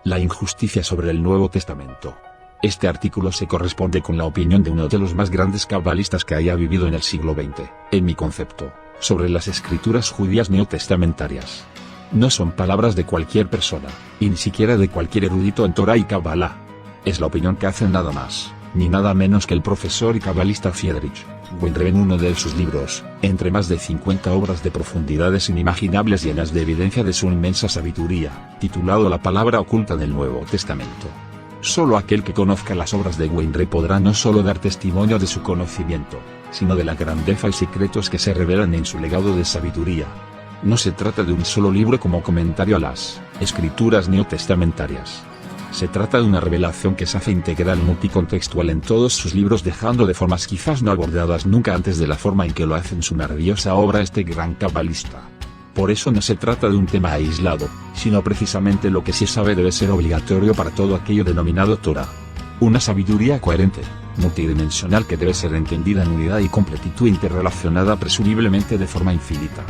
La injusticia sobre el Nuevo Testamento. Este artículo se corresponde con la opinión de uno de los más grandes cabalistas que haya vivido en el siglo XX, en mi concepto, sobre las escrituras judías neotestamentarias. No son palabras de cualquier persona, y ni siquiera de cualquier erudito en Torah y Kabbalah. Es la opinión que hace nada más, ni nada menos que el profesor y cabalista Friedrich Weinreb en uno de sus libros, entre más de 50 obras de profundidades inimaginables llenas de evidencia de su inmensa sabiduría, titulado La palabra oculta del Nuevo Testamento. Solo aquel que conozca las obras de Weinreb podrá no solo dar testimonio de su conocimiento, sino de la grandeza y secretos que se revelan en su legado de sabiduría. No se trata de un solo libro como comentario a las escrituras neotestamentarias. Se trata de una revelación que se hace integral multicontextual en todos sus libros, dejando de formas quizás no abordadas nunca antes de la forma en que lo hace en su maravillosa obra este gran cabalista. Por eso no se trata de un tema aislado, sino precisamente lo que sí sabe debe ser obligatorio para todo aquello denominado Torah. Una sabiduría coherente, multidimensional que debe ser entendida en unidad y completitud interrelacionada presumiblemente de forma infinita.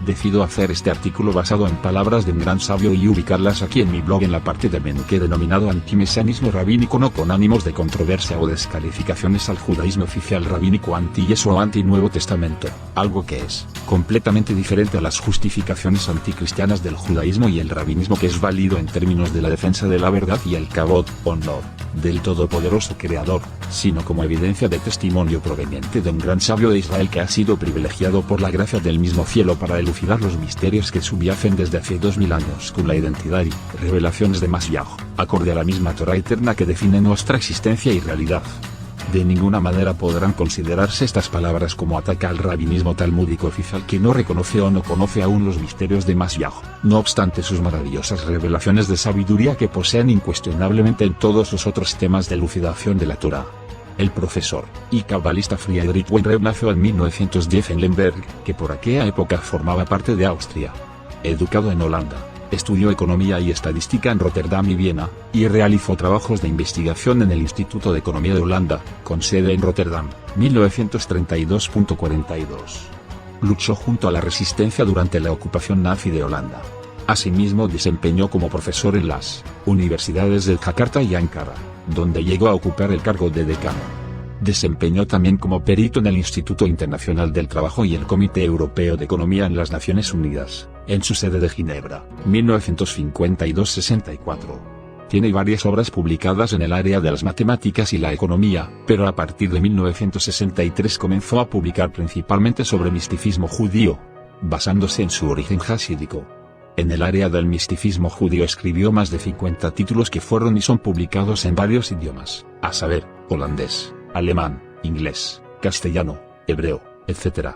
Decido hacer este artículo basado en palabras de un gran sabio y ubicarlas aquí en mi blog en la parte de menú que he denominado antimesianismo rabínico, no con ánimos de controversia o descalificaciones al judaísmo oficial rabínico anti-Yeso o anti-Nuevo Testamento, algo que es completamente diferente a las justificaciones anticristianas del judaísmo y el rabinismo, que es válido en términos de la defensa de la verdad y el kabod, honor, del todopoderoso creador, sino como evidencia de testimonio proveniente de un gran sabio de Israel que ha sido privilegiado por la gracia del mismo cielo para elucidar los misterios que subyacen desde hace 2000 años con la identidad y revelaciones de Mashiach, acorde a la misma Torah eterna que define nuestra existencia y realidad. De ninguna manera podrán considerarse estas palabras como ataque al rabinismo talmúdico oficial que no reconoce o no conoce aún los misterios de Mashiach, no obstante sus maravillosas revelaciones de sabiduría que poseen incuestionablemente en todos los otros temas de elucidación de la Torah. El profesor y cabalista Friedrich Weinreb nació en 1910 en Lemberg, que por aquella época formaba parte de Austria. Educado en Holanda, estudió economía y estadística en Rotterdam y Viena, y realizó trabajos de investigación en el Instituto de Economía de Holanda, con sede en Rotterdam, 1932-42. Luchó junto a la resistencia durante la ocupación nazi de Holanda. Asimismo desempeñó como profesor en las universidades de Jakarta y Ankara, donde llegó a ocupar el cargo de decano. Desempeñó también como perito en el Instituto Internacional del Trabajo y el Comité Europeo de Economía en las Naciones Unidas, en su sede de Ginebra, 1952-64. Tiene varias obras publicadas en el área de las matemáticas y la economía, pero a partir de 1963 comenzó a publicar principalmente sobre misticismo judío, basándose en su origen hasídico. En el área del misticismo judío escribió más de 50 títulos que fueron y son publicados en varios idiomas, a saber, holandés, alemán, inglés, castellano, hebreo, etc.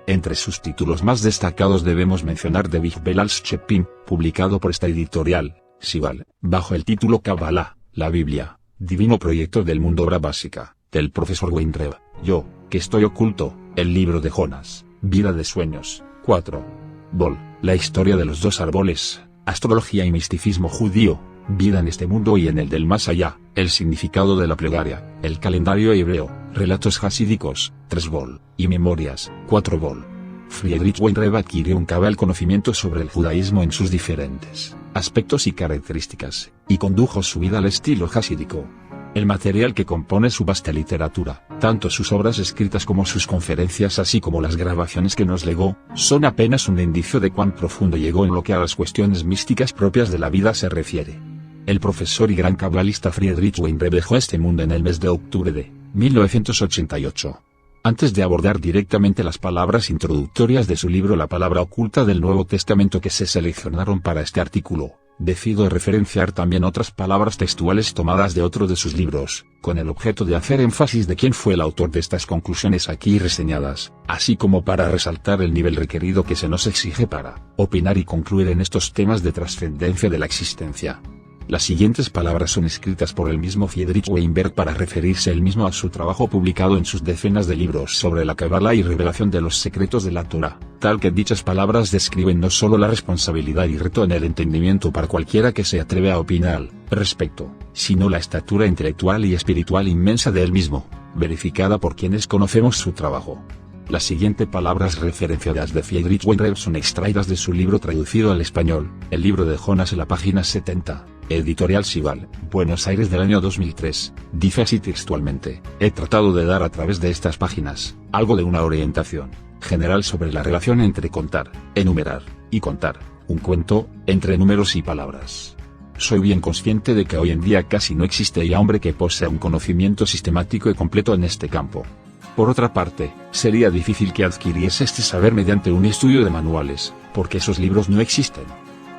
Entre sus títulos más destacados debemos mencionar The Bible als Shepping, publicado por esta editorial, Sival, bajo el título Kabbalah, la Biblia, Divino Proyecto del Mundo, obra básica, del profesor Weinreb, Yo, que estoy oculto, el libro de Jonás, Vida de Sueños, 4. Vol, la historia de los dos árboles, astrología y misticismo judío, vida en este mundo y en el del más allá, el significado de la plegaria, el calendario hebreo, relatos hasídicos, 3 vol, y memorias, 4 vol. Friedrich Weinreb adquirió un cabal conocimiento sobre el judaísmo en sus diferentes aspectos y características, y condujo su vida al estilo hasídico. El material que compone su vasta literatura, tanto sus obras escritas como sus conferencias así como las grabaciones que nos legó, son apenas un indicio de cuán profundo llegó en lo que a las cuestiones místicas propias de la vida se refiere. El profesor y gran cabalista Friedrich Weinreb dejó este mundo en el mes de octubre de 1988. Antes de abordar directamente las palabras introductorias de su libro La palabra oculta del Nuevo Testamento que se seleccionaron para este artículo, decido referenciar también otras palabras textuales tomadas de otro de sus libros, con el objeto de hacer énfasis de quién fue el autor de estas conclusiones aquí reseñadas, así como para resaltar el nivel requerido que se nos exige para opinar y concluir en estos temas de trascendencia de la existencia. Las siguientes palabras son escritas por el mismo Friedrich Weinberg para referirse él mismo a su trabajo publicado en sus decenas de libros sobre la Kabbalah y revelación de los secretos de la Torah, tal que dichas palabras describen no solo la responsabilidad y reto en el entendimiento para cualquiera que se atreve a opinar al respecto, sino la estatura intelectual y espiritual inmensa de él mismo, verificada por quienes conocemos su trabajo. Las siguientes palabras referenciadas de Friedrich Weinreb son extraídas de su libro traducido al español, el libro de Jonás, en la página 70. Editorial Sival, Buenos Aires del año 2003, dice así textualmente: he tratado de dar a través de estas páginas, algo de una orientación general sobre la relación entre contar, enumerar, y contar, un cuento, entre números y palabras. Soy bien consciente de que hoy en día casi no existe ya hombre que posea un conocimiento sistemático y completo en este campo. Por otra parte, sería difícil que adquiriese este saber mediante un estudio de manuales, porque esos libros no existen.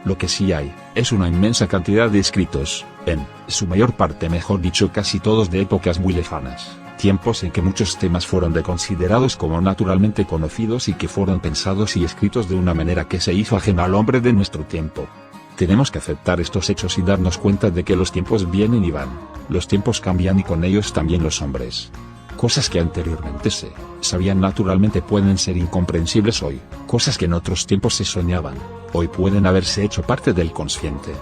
Lo que sí hay, es una inmensa cantidad de escritos, en su mayor parte, mejor dicho, casi todos de épocas muy lejanas, tiempos en que muchos temas fueron considerados como naturalmente conocidos y que fueron pensados y escritos de una manera que se hizo ajena al hombre de nuestro tiempo. Tenemos que aceptar estos hechos y darnos cuenta de que los tiempos vienen y van, los tiempos cambian y con ellos también los hombres. Cosas que anteriormente se sabían naturalmente pueden ser incomprensibles hoy, cosas que en otros tiempos se soñaban, hoy pueden haberse hecho parte del consciente.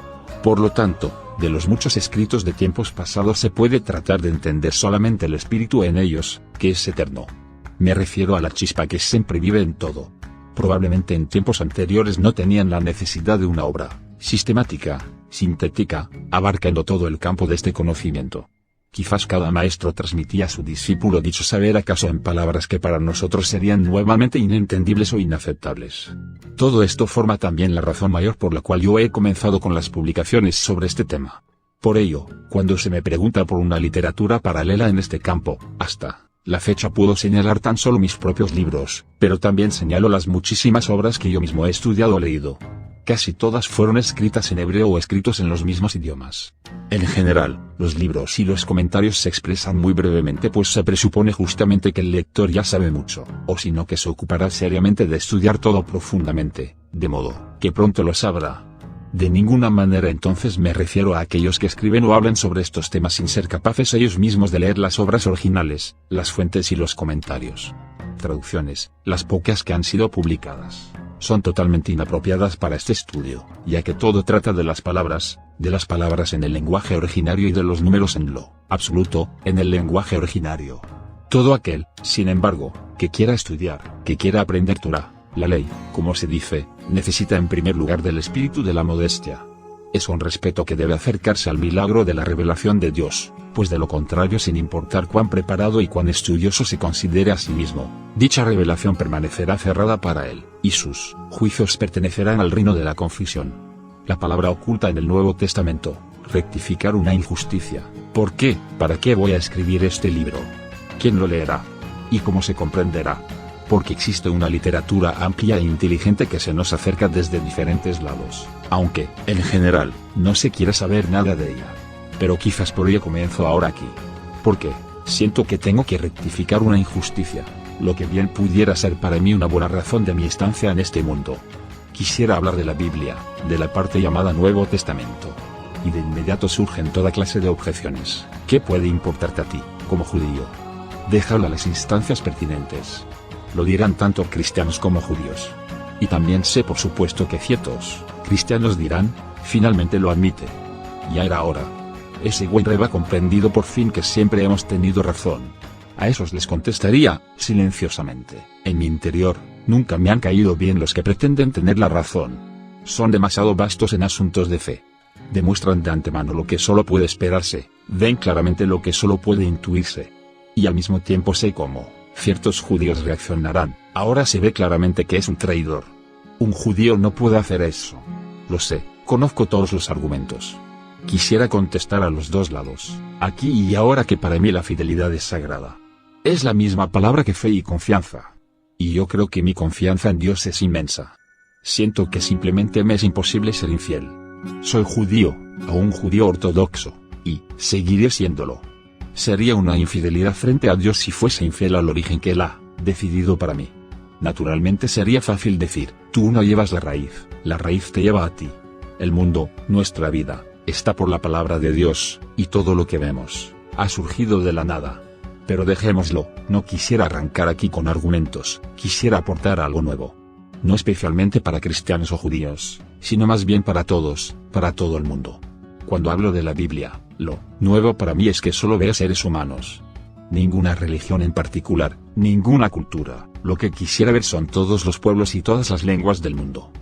Por lo tanto, de los muchos escritos de tiempos pasados se puede tratar de entender solamente el espíritu en ellos, que es eterno. Me refiero a la chispa que siempre vive en todo. Probablemente en tiempos anteriores no tenían la necesidad de una obra sistemática, sintética, abarcando todo el campo de este conocimiento. Quizás cada maestro transmitía a su discípulo dicho saber acaso en palabras que para nosotros serían nuevamente inentendibles o inaceptables. Todo esto forma también la razón mayor por la cual yo he comenzado con las publicaciones sobre este tema. Por ello, cuando se me pregunta por una literatura paralela en este campo, hasta la fecha puedo señalar tan solo mis propios libros, pero también señalo las muchísimas obras que yo mismo he estudiado o leído. Casi todas fueron escritas en hebreo o escritos en los mismos idiomas. En general, los libros y los comentarios se expresan muy brevemente, pues se presupone justamente que el lector ya sabe mucho, o si no que se ocupará seriamente de estudiar todo profundamente, de modo que pronto lo sabrá. De ninguna manera entonces me refiero a aquellos que escriben o hablan sobre estos temas sin ser capaces ellos mismos de leer las obras originales, las fuentes y los comentarios. Traducciones, las pocas que han sido publicadas, son totalmente inapropiadas para este estudio, ya que todo trata de las palabras en el lenguaje originario y de los números en lo absoluto, en el lenguaje originario. Todo aquel, sin embargo, que quiera estudiar, que quiera aprender Torá, la ley, como se dice, necesita en primer lugar del espíritu de la modestia. Es un respeto que debe acercarse al milagro de la revelación de Dios, pues de lo contrario, sin importar cuán preparado y cuán estudioso se considere a sí mismo, dicha revelación permanecerá cerrada para él, y sus juicios pertenecerán al reino de la confusión. La palabra oculta en el Nuevo Testamento: rectificar una injusticia. ¿Por qué? ¿Para qué voy a escribir este libro? ¿Quién lo leerá? ¿Y cómo se comprenderá? Porque existe una literatura amplia e inteligente que se nos acerca desde diferentes lados, aunque, en general, no se quiere saber nada de ella. Pero quizás por ello comienzo ahora aquí. Porque siento que tengo que rectificar una injusticia, lo que bien pudiera ser para mí una buena razón de mi estancia en este mundo. Quisiera hablar de la Biblia, de la parte llamada Nuevo Testamento. Y de inmediato surgen toda clase de objeciones. ¿Qué puede importarte a ti, como judío? Déjalo a las instancias pertinentes. Lo dirán tanto cristianos como judíos. Y también sé por supuesto que ciertos cristianos dirán: finalmente lo admite. Ya era hora. Ese güey reba comprendido por fin que siempre hemos tenido razón. A esos les contestaría, silenciosamente, en mi interior: nunca me han caído bien los que pretenden tener la razón. Son demasiado vastos en asuntos de fe. Demuestran de antemano lo que solo puede esperarse, ven claramente lo que solo puede intuirse. Y al mismo tiempo sé cómo ciertos judíos reaccionarán. Ahora se ve claramente que es un traidor. Un judío no puede hacer eso. Lo sé, conozco todos los argumentos. Quisiera contestar a los dos lados, aquí y ahora, que para mí la fidelidad es sagrada. Es la misma palabra que fe y confianza. Y yo creo que mi confianza en Dios es inmensa. Siento que simplemente me es imposible ser infiel. Soy judío, o un judío ortodoxo, y seguiré siéndolo. Sería una infidelidad frente a Dios si fuese infiel al origen que Él ha decidido para mí. Naturalmente sería fácil decir: tú no llevas la raíz te lleva a ti. El mundo, nuestra vida, está por la palabra de Dios, y todo lo que vemos ha surgido de la nada. Pero dejémoslo, no quisiera arrancar aquí con argumentos, quisiera aportar algo nuevo. No especialmente para cristianos o judíos, sino más bien para todos, para todo el mundo. Cuando hablo de la Biblia, lo nuevo para mí es que solo veo seres humanos. Ninguna religión en particular, ninguna cultura. Lo que quisiera ver son todos los pueblos y todas las lenguas del mundo.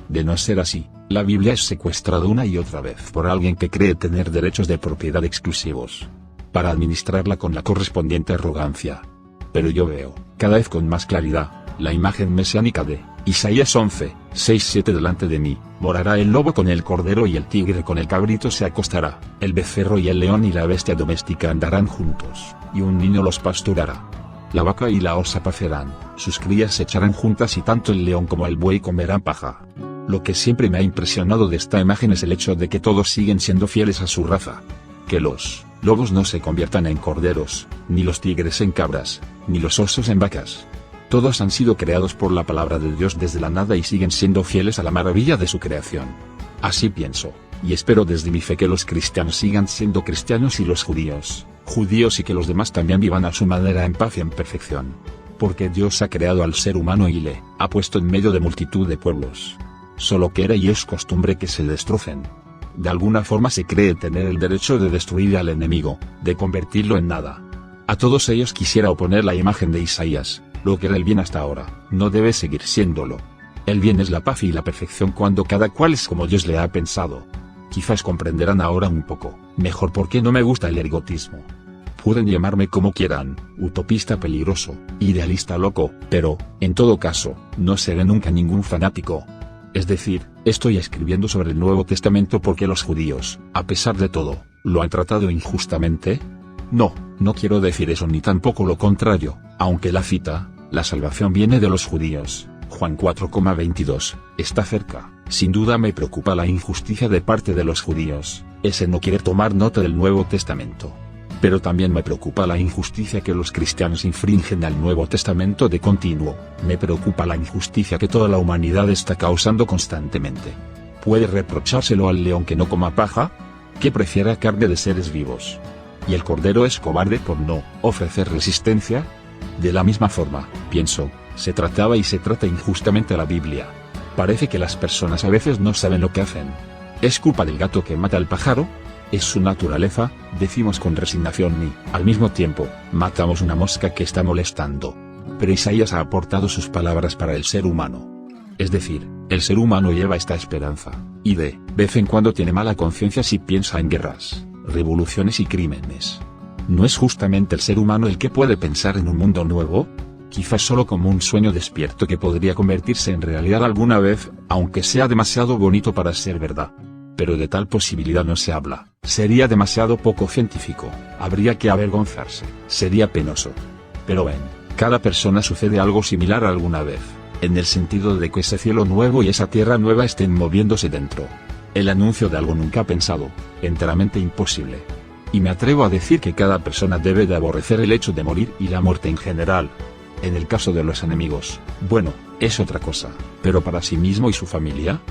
De no ser así, la Biblia es secuestrada una y otra vez por alguien que cree tener derechos de propiedad exclusivos, para administrarla con la correspondiente arrogancia. Pero yo veo, cada vez con más claridad, la imagen mesiánica de Isaías 11, 6-7 delante de mí. Morará el lobo con el cordero y el tigre con el cabrito se acostará, el becerro y el león y la bestia doméstica andarán juntos, y un niño los pasturará. La vaca y la osa pacerán, sus crías se echarán juntas y tanto el león como el buey comerán paja. Lo que siempre me ha impresionado de esta imagen es el hecho de que todos siguen siendo fieles a su raza. Que los lobos no se conviertan en corderos, ni los tigres en cabras, ni los osos en vacas. Todos han sido creados por la palabra de Dios desde la nada y siguen siendo fieles a la maravilla de su creación. Así pienso, y espero desde mi fe que los cristianos sigan siendo cristianos y los judíos, judíos y que los demás también vivan a su manera en paz y en perfección. Porque Dios ha creado al ser humano y le ha puesto en medio de multitud de pueblos. Solo que era y es costumbre que se destrocen. De alguna forma se cree tener el derecho de destruir al enemigo, de convertirlo en nada. A todos ellos quisiera oponer la imagen de Isaías. Lo que era el bien hasta ahora, no debe seguir siéndolo. El bien es la paz y la perfección cuando cada cual es como Dios le ha pensado. Quizás comprenderán ahora un poco mejor por qué no me gusta el ergotismo. Pueden llamarme como quieran, utopista peligroso, idealista loco, pero, en todo caso, no seré nunca ningún fanático. Es decir, estoy escribiendo sobre el Nuevo Testamento porque los judíos, a pesar de todo, lo han tratado injustamente. No quiero decir eso ni tampoco lo contrario, aunque la cita, la salvación viene de los judíos, Juan 4,22, está cerca. Sin duda me preocupa la injusticia de parte de los judíos, ese no quiere tomar nota del Nuevo Testamento. Pero también me preocupa la injusticia que los cristianos infringen al Nuevo Testamento de continuo, me preocupa la injusticia que toda la humanidad está causando constantemente. ¿Puede reprochárselo al león que no coma paja? ¿Que prefiera carne de seres vivos? ¿Y el cordero es cobarde por no ofrecer resistencia? De la misma forma, pienso, se trataba y se trata injustamente a la Biblia. Parece que las personas a veces no saben lo que hacen. ¿Es culpa del gato que mata al pájaro? Es su naturaleza, decimos con resignación y, al mismo tiempo, matamos una mosca que está molestando. Pero Isaías ha aportado sus palabras para el ser humano. Es decir, el ser humano lleva esta esperanza, y de vez en cuando tiene mala conciencia si piensa en guerras, revoluciones y crímenes. ¿No es justamente el ser humano el que puede pensar en un mundo nuevo? Quizás solo como un sueño despierto que podría convertirse en realidad alguna vez, aunque sea demasiado bonito para ser verdad. Pero de tal posibilidad no se habla, sería demasiado poco científico, habría que avergonzarse, sería penoso. Pero en cada persona sucede algo similar alguna vez, en el sentido de que ese cielo nuevo y esa tierra nueva estén moviéndose dentro. El anuncio de algo nunca pensado, enteramente imposible. Y me atrevo a decir que cada persona debe de aborrecer el hecho de morir y la muerte en general. En el caso de los enemigos, bueno, es otra cosa, pero para sí mismo y su familia.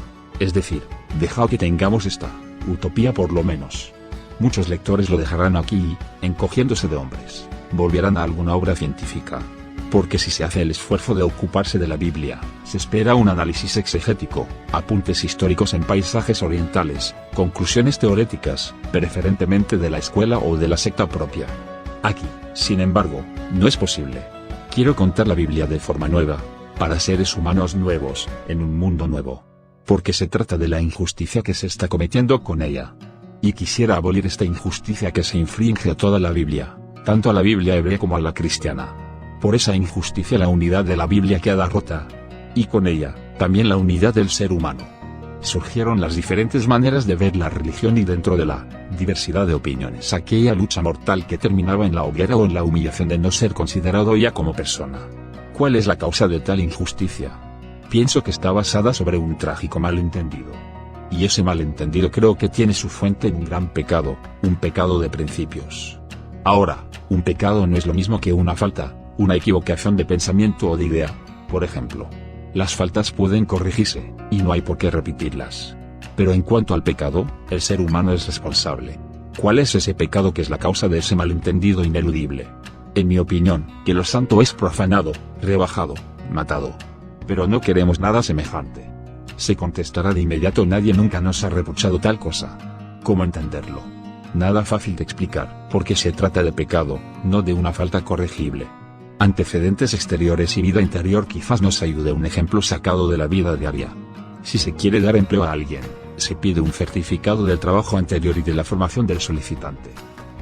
Es decir, dejad que tengamos esta utopía por lo menos. Muchos lectores lo dejarán aquí, encogiéndose de hombres, volverán a alguna obra científica. Porque si se hace el esfuerzo de ocuparse de la Biblia, se espera un análisis exegético, apuntes históricos en paisajes orientales, conclusiones teoréticas, preferentemente de la escuela o de la secta propia. Aquí, sin embargo, no es posible. Quiero contar la Biblia de forma nueva, para seres humanos nuevos, en un mundo nuevo. Porque se trata de la injusticia que se está cometiendo con ella. Y quisiera abolir esta injusticia que se infringe a toda la Biblia, tanto a la Biblia hebrea como a la cristiana. Por esa injusticia la unidad de la Biblia queda rota. Y con ella, también la unidad del ser humano. Surgieron las diferentes maneras de ver la religión y dentro de la diversidad de opiniones aquella lucha mortal que terminaba en la hoguera o en la humillación de no ser considerado ya como persona. ¿Cuál es la causa de tal injusticia? Pienso que está basada sobre un trágico malentendido. Y ese malentendido creo que tiene su fuente en un gran pecado, un pecado de principios. Ahora, un pecado no es lo mismo que una falta, una equivocación de pensamiento o de idea. Por ejemplo, las faltas pueden corregirse, y no hay por qué repetirlas. Pero en cuanto al pecado, el ser humano es responsable. ¿Cuál es ese pecado que es la causa de ese malentendido ineludible? En mi opinión, que lo santo es profanado, rebajado, matado. Pero no queremos nada semejante. Se contestará de inmediato: nadie nunca nos ha reprochado tal cosa. ¿Cómo entenderlo? Nada fácil de explicar, porque se trata de pecado, no de una falta corregible. Antecedentes exteriores y vida interior. Quizás nos ayude un ejemplo sacado de la vida diaria. Si se quiere dar empleo a alguien, se pide un certificado del trabajo anterior y de la formación del solicitante.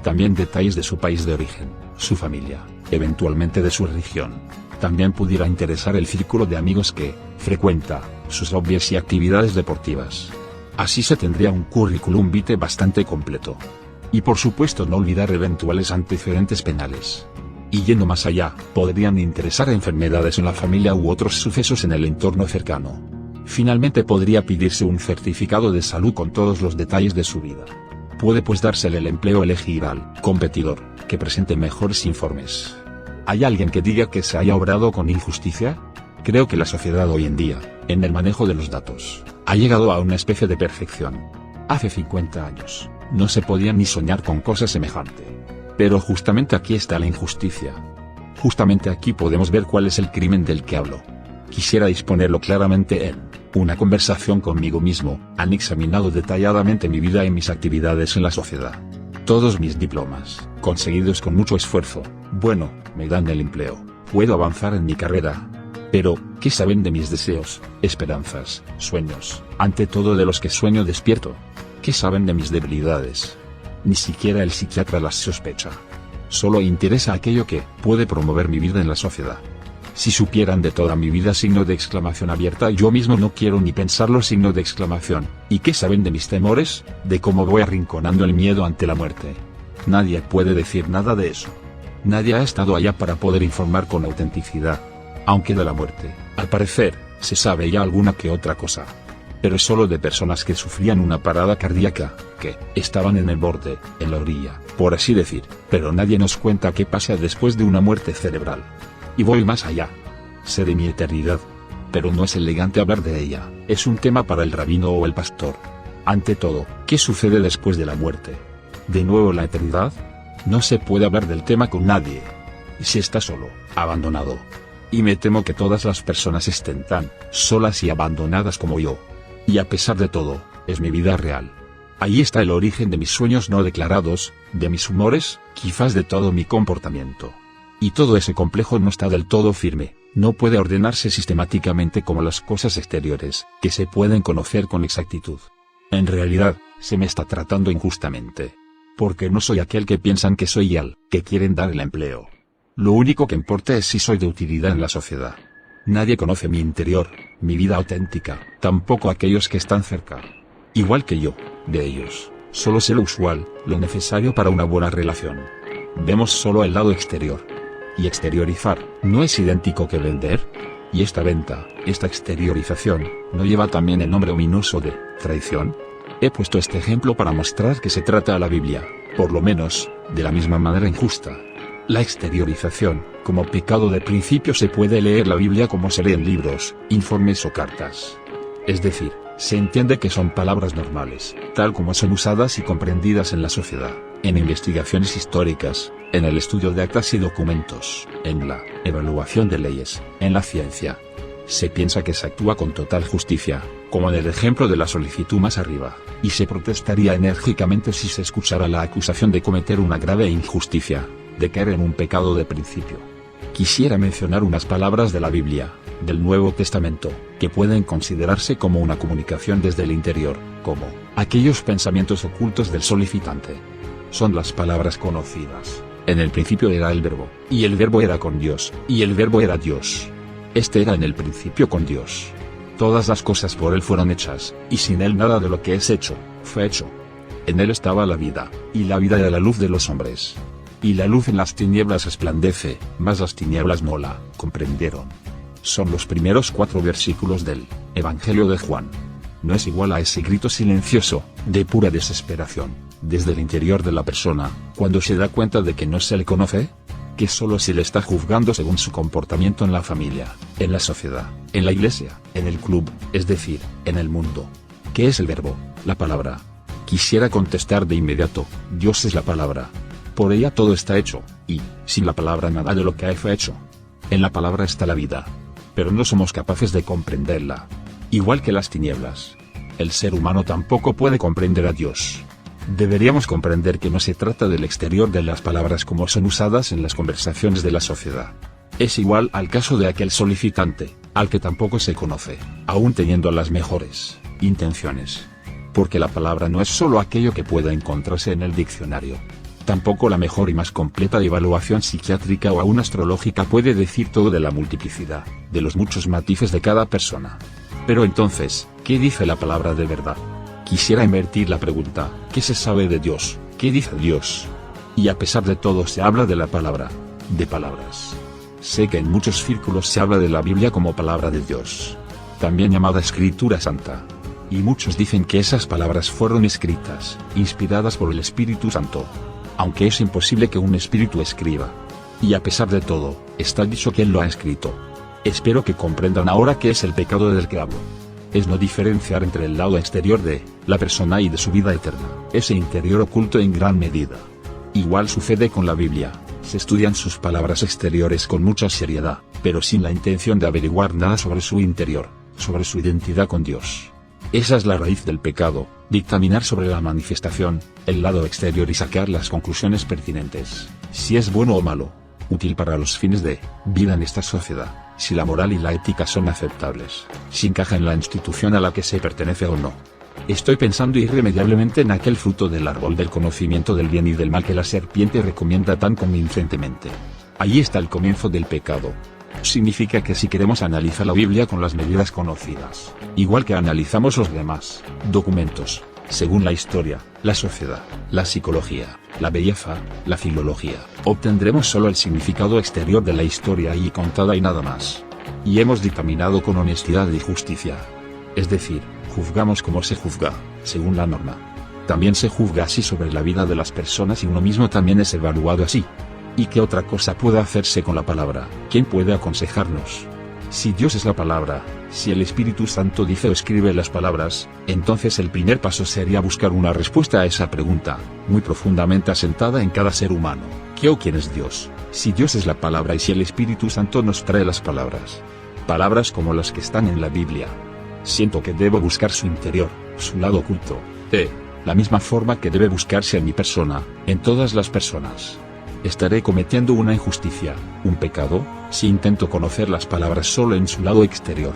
También detalles de su país de origen, su familia, eventualmente de su religión. También pudiera interesar el círculo de amigos que frecuenta, sus hobbies y actividades deportivas. Así se tendría un currículum vitae bastante completo. Y por supuesto no olvidar eventuales antecedentes penales. Y yendo más allá, podrían interesar enfermedades en la familia u otros sucesos en el entorno cercano. Finalmente podría pedirse un certificado de salud con todos los detalles de su vida. Puede pues dársele el empleo elegir al competidor, que presente mejores informes. ¿Hay alguien que diga que se haya obrado con injusticia? Creo que la sociedad hoy en día, en el manejo de los datos, ha llegado a una especie de perfección. Hace 50 años, no se podía ni soñar con cosa semejante. Pero justamente aquí está la injusticia. Justamente aquí podemos ver cuál es el crimen del que hablo. Quisiera disponerlo claramente en una conversación conmigo mismo. Han examinado detalladamente mi vida y mis actividades en la sociedad. Todos mis diplomas, conseguidos con mucho esfuerzo, bueno, me dan el empleo, puedo avanzar en mi carrera. Pero, ¿qué saben de mis deseos, esperanzas, sueños, ante todo de los que sueño despierto? ¿Qué saben de mis debilidades? Ni siquiera el psiquiatra las sospecha. Solo interesa aquello que puede promover mi vida en la sociedad. Si supieran de toda mi vida, signo de exclamación abierta, yo mismo no quiero ni pensarlo, signo de exclamación. ¿Y qué saben de mis temores? De cómo voy arrinconando el miedo ante la muerte. Nadie puede decir nada de eso. Nadie ha estado allá para poder informar con autenticidad. Aunque de la muerte, al parecer, se sabe ya alguna que otra cosa. Pero solo de personas que sufrían una parada cardíaca, que estaban en el borde, en la orilla, por así decir, pero nadie nos cuenta qué pasa después de una muerte cerebral. Y voy más allá. Sé de mi eternidad. Pero no es elegante hablar de ella, es un tema para el rabino o el pastor. Ante todo, ¿qué sucede después de la muerte? ¿De nuevo la eternidad? No se puede hablar del tema con nadie. Y si está solo, abandonado. Y me temo que todas las personas estén tan solas y abandonadas como yo. Y a pesar de todo, es mi vida real. Ahí está el origen de mis sueños no declarados, de mis humores, quizás de todo mi comportamiento. Y todo ese complejo no está del todo firme, no puede ordenarse sistemáticamente como las cosas exteriores, que se pueden conocer con exactitud. En realidad, se me está tratando injustamente. Porque no soy aquel que piensan que soy y al que quieren dar el empleo. Lo único que importa es si soy de utilidad en la sociedad. Nadie conoce mi interior, mi vida auténtica, tampoco aquellos que están cerca. Igual que yo, de ellos, solo sé lo usual, lo necesario para una buena relación. Vemos solo el lado exterior. Y exteriorizar, ¿no es idéntico que vender? Y esta venta, esta exteriorización, ¿no lleva también el nombre ominoso de traición? He puesto este ejemplo para mostrar que se trata a la Biblia, por lo menos, de la misma manera injusta. La exteriorización, como pecado de principio, se puede leer la Biblia como se leen libros, informes o cartas. Es decir, se entiende que son palabras normales, tal como son usadas y comprendidas en la sociedad, en investigaciones históricas, en el estudio de actas y documentos, en la evaluación de leyes, en la ciencia. Se piensa que se actúa con total justicia, como en el ejemplo de la solicitud más arriba, y se protestaría enérgicamente si se escuchara la acusación de cometer una grave injusticia, de caer en un pecado de principio. Quisiera mencionar unas palabras de la Biblia, del Nuevo Testamento, que pueden considerarse como una comunicación desde el interior, como aquellos pensamientos ocultos del solicitante. Son las palabras conocidas. En el principio era el Verbo, y el Verbo era con Dios, y el Verbo era Dios. Este era en el principio con Dios. Todas las cosas por Él fueron hechas, y sin Él nada de lo que es hecho, fue hecho. En Él estaba la vida, y la vida era la luz de los hombres. Y la luz en las tinieblas resplandece, mas las tinieblas no la comprendieron. Son los primeros 4 versículos del Evangelio de Juan. No es igual a ese grito silencioso, de pura desesperación, desde el interior de la persona, cuando se da cuenta de que no se le conoce, que solo se le está juzgando según su comportamiento en la familia, en la sociedad, en la iglesia, en el club, es decir, en el mundo. ¿Qué es el verbo? La palabra. Quisiera contestar de inmediato, Dios es la palabra. Por ella todo está hecho, y, sin la palabra nada de lo que hay fue hecho. En la palabra está la vida. Pero no somos capaces de comprenderla. Igual que las tinieblas. El ser humano tampoco puede comprender a Dios. Deberíamos comprender que no se trata del exterior de las palabras como son usadas en las conversaciones de la sociedad. Es igual al caso de aquel solicitante, al que tampoco se conoce, aún teniendo las mejores intenciones. Porque la palabra no es solo aquello que pueda encontrarse en el diccionario. Tampoco la mejor y más completa evaluación psiquiátrica o aún astrológica puede decir todo de la multiplicidad, de los muchos matices de cada persona. Pero entonces, ¿qué dice la palabra de verdad? Quisiera invertir la pregunta: ¿qué se sabe de Dios? ¿Qué dice Dios? Y a pesar de todo se habla de la palabra, de palabras. Sé que en muchos círculos se habla de la Biblia como palabra de Dios, también llamada Escritura Santa. Y muchos dicen que esas palabras fueron escritas, inspiradas por el Espíritu Santo. Aunque es imposible que un espíritu escriba. Y a pesar de todo, está dicho que Él lo ha escrito. Espero que comprendan ahora qué es el pecado del que hablo. Es no diferenciar entre el lado exterior de la persona y de su vida eterna, ese interior oculto en gran medida. Igual sucede con la Biblia, se estudian sus palabras exteriores con mucha seriedad, pero sin la intención de averiguar nada sobre su interior, sobre su identidad con Dios. Esa es la raíz del pecado, dictaminar sobre la manifestación, el lado exterior y sacar las conclusiones pertinentes, si es bueno o malo, útil para los fines de vida en esta sociedad, si la moral y la ética son aceptables, si encaja en la institución a la que se pertenece o no. Estoy pensando irremediablemente en aquel fruto del árbol del conocimiento del bien y del mal que la serpiente recomienda tan convincentemente. Ahí está el comienzo del pecado. Significa que si queremos analizar la Biblia con las medidas conocidas, igual que analizamos los demás documentos, según la historia, la sociedad, la psicología, la belleza, la filología, obtendremos solo el significado exterior de la historia y contada y nada más. Y hemos dictaminado con honestidad y justicia. Es decir, juzgamos como se juzga, según la norma. También se juzga así sobre la vida de las personas y uno mismo también es evaluado así. ¿Y qué otra cosa puede hacerse con la palabra? ¿Quién puede aconsejarnos? Si Dios es la palabra, si el Espíritu Santo dice o escribe las palabras, entonces el primer paso sería buscar una respuesta a esa pregunta, muy profundamente asentada en cada ser humano. ¿Qué o quién es Dios? Si Dios es la palabra y si el Espíritu Santo nos trae las palabras. Palabras como las que están en la Biblia. Siento que debo buscar su interior, su lado oculto, de la misma forma que debe buscarse en mi persona, en todas las personas. Estaré cometiendo una injusticia, un pecado, si intento conocer las palabras solo en su lado exterior.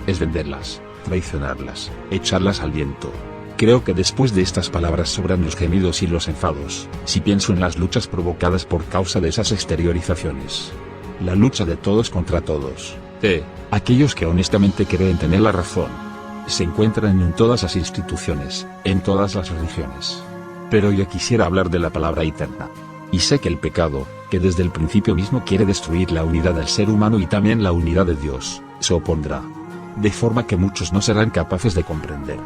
Es venderlas, traicionarlas, echarlas al viento. Creo que después de estas palabras sobran los gemidos y los enfados, si pienso en las luchas provocadas por causa de esas exteriorizaciones. La lucha de todos contra todos, de aquellos que honestamente creen tener la razón. Se encuentran en todas las instituciones, en todas las religiones. Pero yo quisiera hablar de la palabra eterna. Y sé que el pecado, que desde el principio mismo quiere destruir la unidad del ser humano y también la unidad de Dios, se opondrá. De forma que muchos no serán capaces de comprender.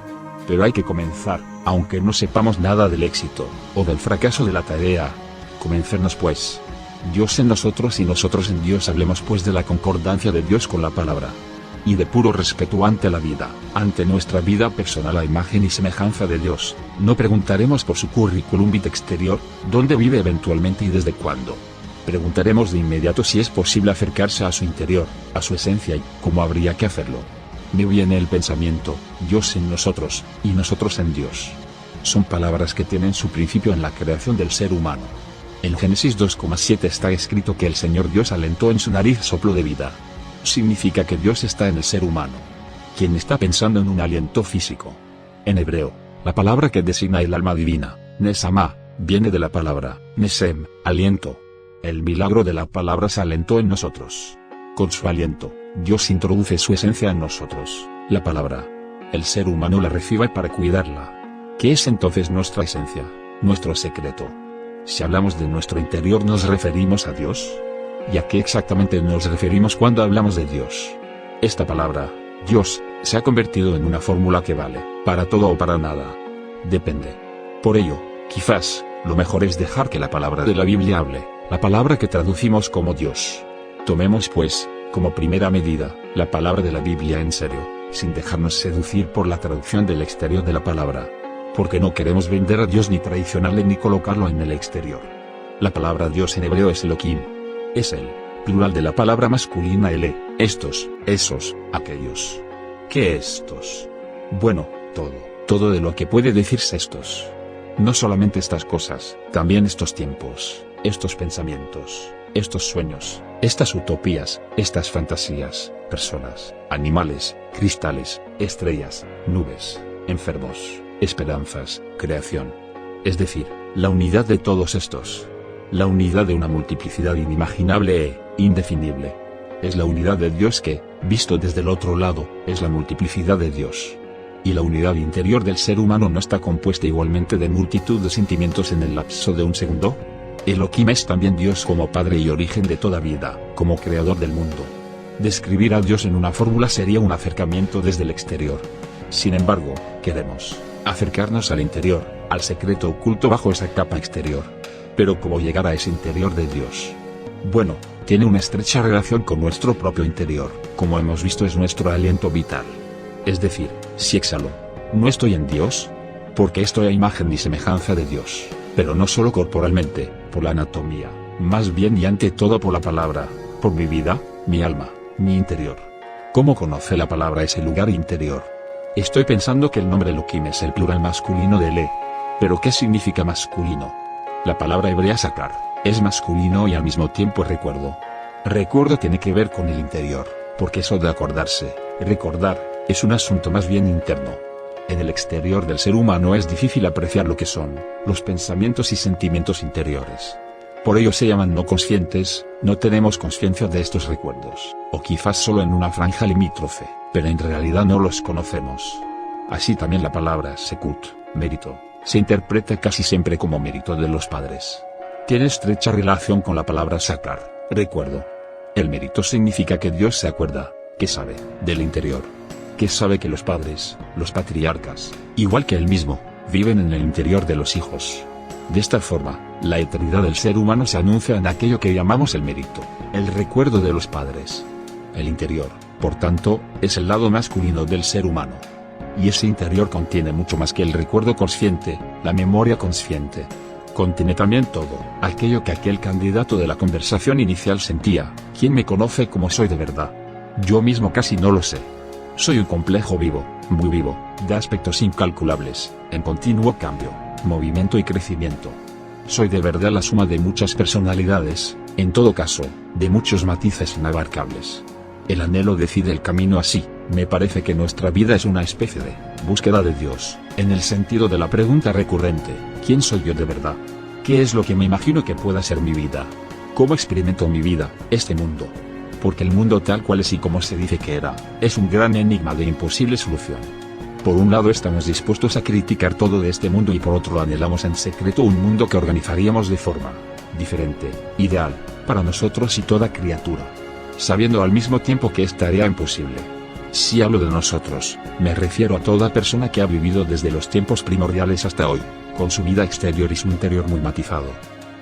Pero hay que comenzar, aunque no sepamos nada del éxito, o del fracaso de la tarea. Comencemos pues. Dios en nosotros y nosotros en Dios. Hablemos pues de la concordancia de Dios con la palabra. Y de puro respeto ante la vida, ante nuestra vida personal a imagen y semejanza de Dios, no preguntaremos por su currículum vitae exterior, dónde vive eventualmente y desde cuándo. Preguntaremos de inmediato si es posible acercarse a su interior, a su esencia y cómo habría que hacerlo. Me viene el pensamiento, Dios en nosotros, y nosotros en Dios. Son palabras que tienen su principio en la creación del ser humano. En Génesis 2,7 está escrito que el Señor Dios alentó en su nariz soplo de vida. Significa que Dios está en el ser humano. Quien está pensando en un aliento físico. En hebreo, la palabra que designa el alma divina, Nesama, viene de la palabra, Nesem, aliento. El milagro de la palabra se alentó en nosotros. Con su aliento, Dios introduce su esencia en nosotros, la palabra. El ser humano la recibe para cuidarla. ¿Qué es entonces nuestra esencia, nuestro secreto? Si hablamos de nuestro interior, ¿nos referimos a Dios? ¿Y a qué exactamente nos referimos cuando hablamos de Dios? Esta palabra, Dios, se ha convertido en una fórmula que vale, para todo o para nada. Depende. Por ello, quizás, lo mejor es dejar que la palabra de la Biblia hable, la palabra que traducimos como Dios. Tomemos pues, como primera medida, la palabra de la Biblia en serio, sin dejarnos seducir por la traducción del exterior de la palabra. Porque no queremos vender a Dios ni traicionarle ni colocarlo en el exterior. La palabra Dios en hebreo es Elohim. Es el plural de la palabra masculina ele, estos, esos, aquellos. ¿Qué estos? Bueno, todo de lo que puede decirse estos. No solamente estas cosas, también estos tiempos, estos pensamientos, estos sueños, estas utopías, estas fantasías, personas, animales, cristales, estrellas, nubes, enfermos, esperanzas, creación. Es decir, la unidad de todos estos. La unidad de una multiplicidad inimaginable e indefinible. Es la unidad de Dios que, visto desde el otro lado, es la multiplicidad de Dios. Y la unidad interior del ser humano no está compuesta igualmente de multitud de sentimientos en el lapso de un segundo. Elohim es también Dios como Padre y origen de toda vida, como creador del mundo. Describir a Dios en una fórmula sería un acercamiento desde el exterior. Sin embargo, queremos acercarnos al interior, al secreto oculto bajo esa capa exterior. Pero ¿cómo llegar a ese interior de Dios? Bueno, tiene una estrecha relación con nuestro propio interior, como hemos visto es nuestro aliento vital. Es decir, si exhalo, ¿no estoy en Dios? Porque estoy a imagen y semejanza de Dios, pero no solo corporalmente, por la anatomía, más bien y ante todo por la palabra, por mi vida, mi alma, mi interior. ¿Cómo conoce la palabra ese lugar interior? Estoy pensando que el nombre Elohim es el plural masculino de Ele. ¿Pero qué significa masculino? La palabra hebrea sakar es masculino y al mismo tiempo recuerdo. Recuerdo tiene que ver con el interior, porque eso de acordarse, recordar, es un asunto más bien interno. En el exterior del ser humano es difícil apreciar lo que son los pensamientos y sentimientos interiores. Por ello se llaman no conscientes, no tenemos conciencia de estos recuerdos, o quizás solo en una franja limítrofe, pero en realidad no los conocemos. Así también la palabra sekut, mérito, se interpreta casi siempre como mérito de los padres. Tiene estrecha relación con la palabra sakar, recuerdo. El mérito significa que Dios se acuerda, que sabe, del interior. Que sabe que los padres, los patriarcas, igual que él mismo, viven en el interior de los hijos. De esta forma, la eternidad del ser humano se anuncia en aquello que llamamos el mérito, el recuerdo de los padres. El interior, por tanto, es el lado masculino del ser humano. Y ese interior contiene mucho más que el recuerdo consciente, la memoria consciente. Contiene también todo, aquello que aquel candidato de la conversación inicial sentía. ¿Quién me conoce como soy de verdad? Yo mismo casi no lo sé. Soy un complejo vivo, muy vivo, de aspectos incalculables, en continuo cambio, movimiento y crecimiento. Soy de verdad la suma de muchas personalidades, en todo caso, de muchos matices inabarcables. El anhelo decide el camino así. Me parece que nuestra vida es una especie de búsqueda de Dios, en el sentido de la pregunta recurrente, ¿quién soy yo de verdad? ¿Qué es lo que me imagino que pueda ser mi vida? ¿Cómo experimento mi vida, este mundo? Porque el mundo tal cual es y como se dice que era, es un gran enigma de imposible solución. Por un lado estamos dispuestos a criticar todo de este mundo y por otro anhelamos en secreto un mundo que organizaríamos de forma diferente, ideal, para nosotros y toda criatura. Sabiendo al mismo tiempo que es tarea imposible. Si hablo de nosotros, me refiero a toda persona que ha vivido desde los tiempos primordiales hasta hoy, con su vida exterior y su interior muy matizado.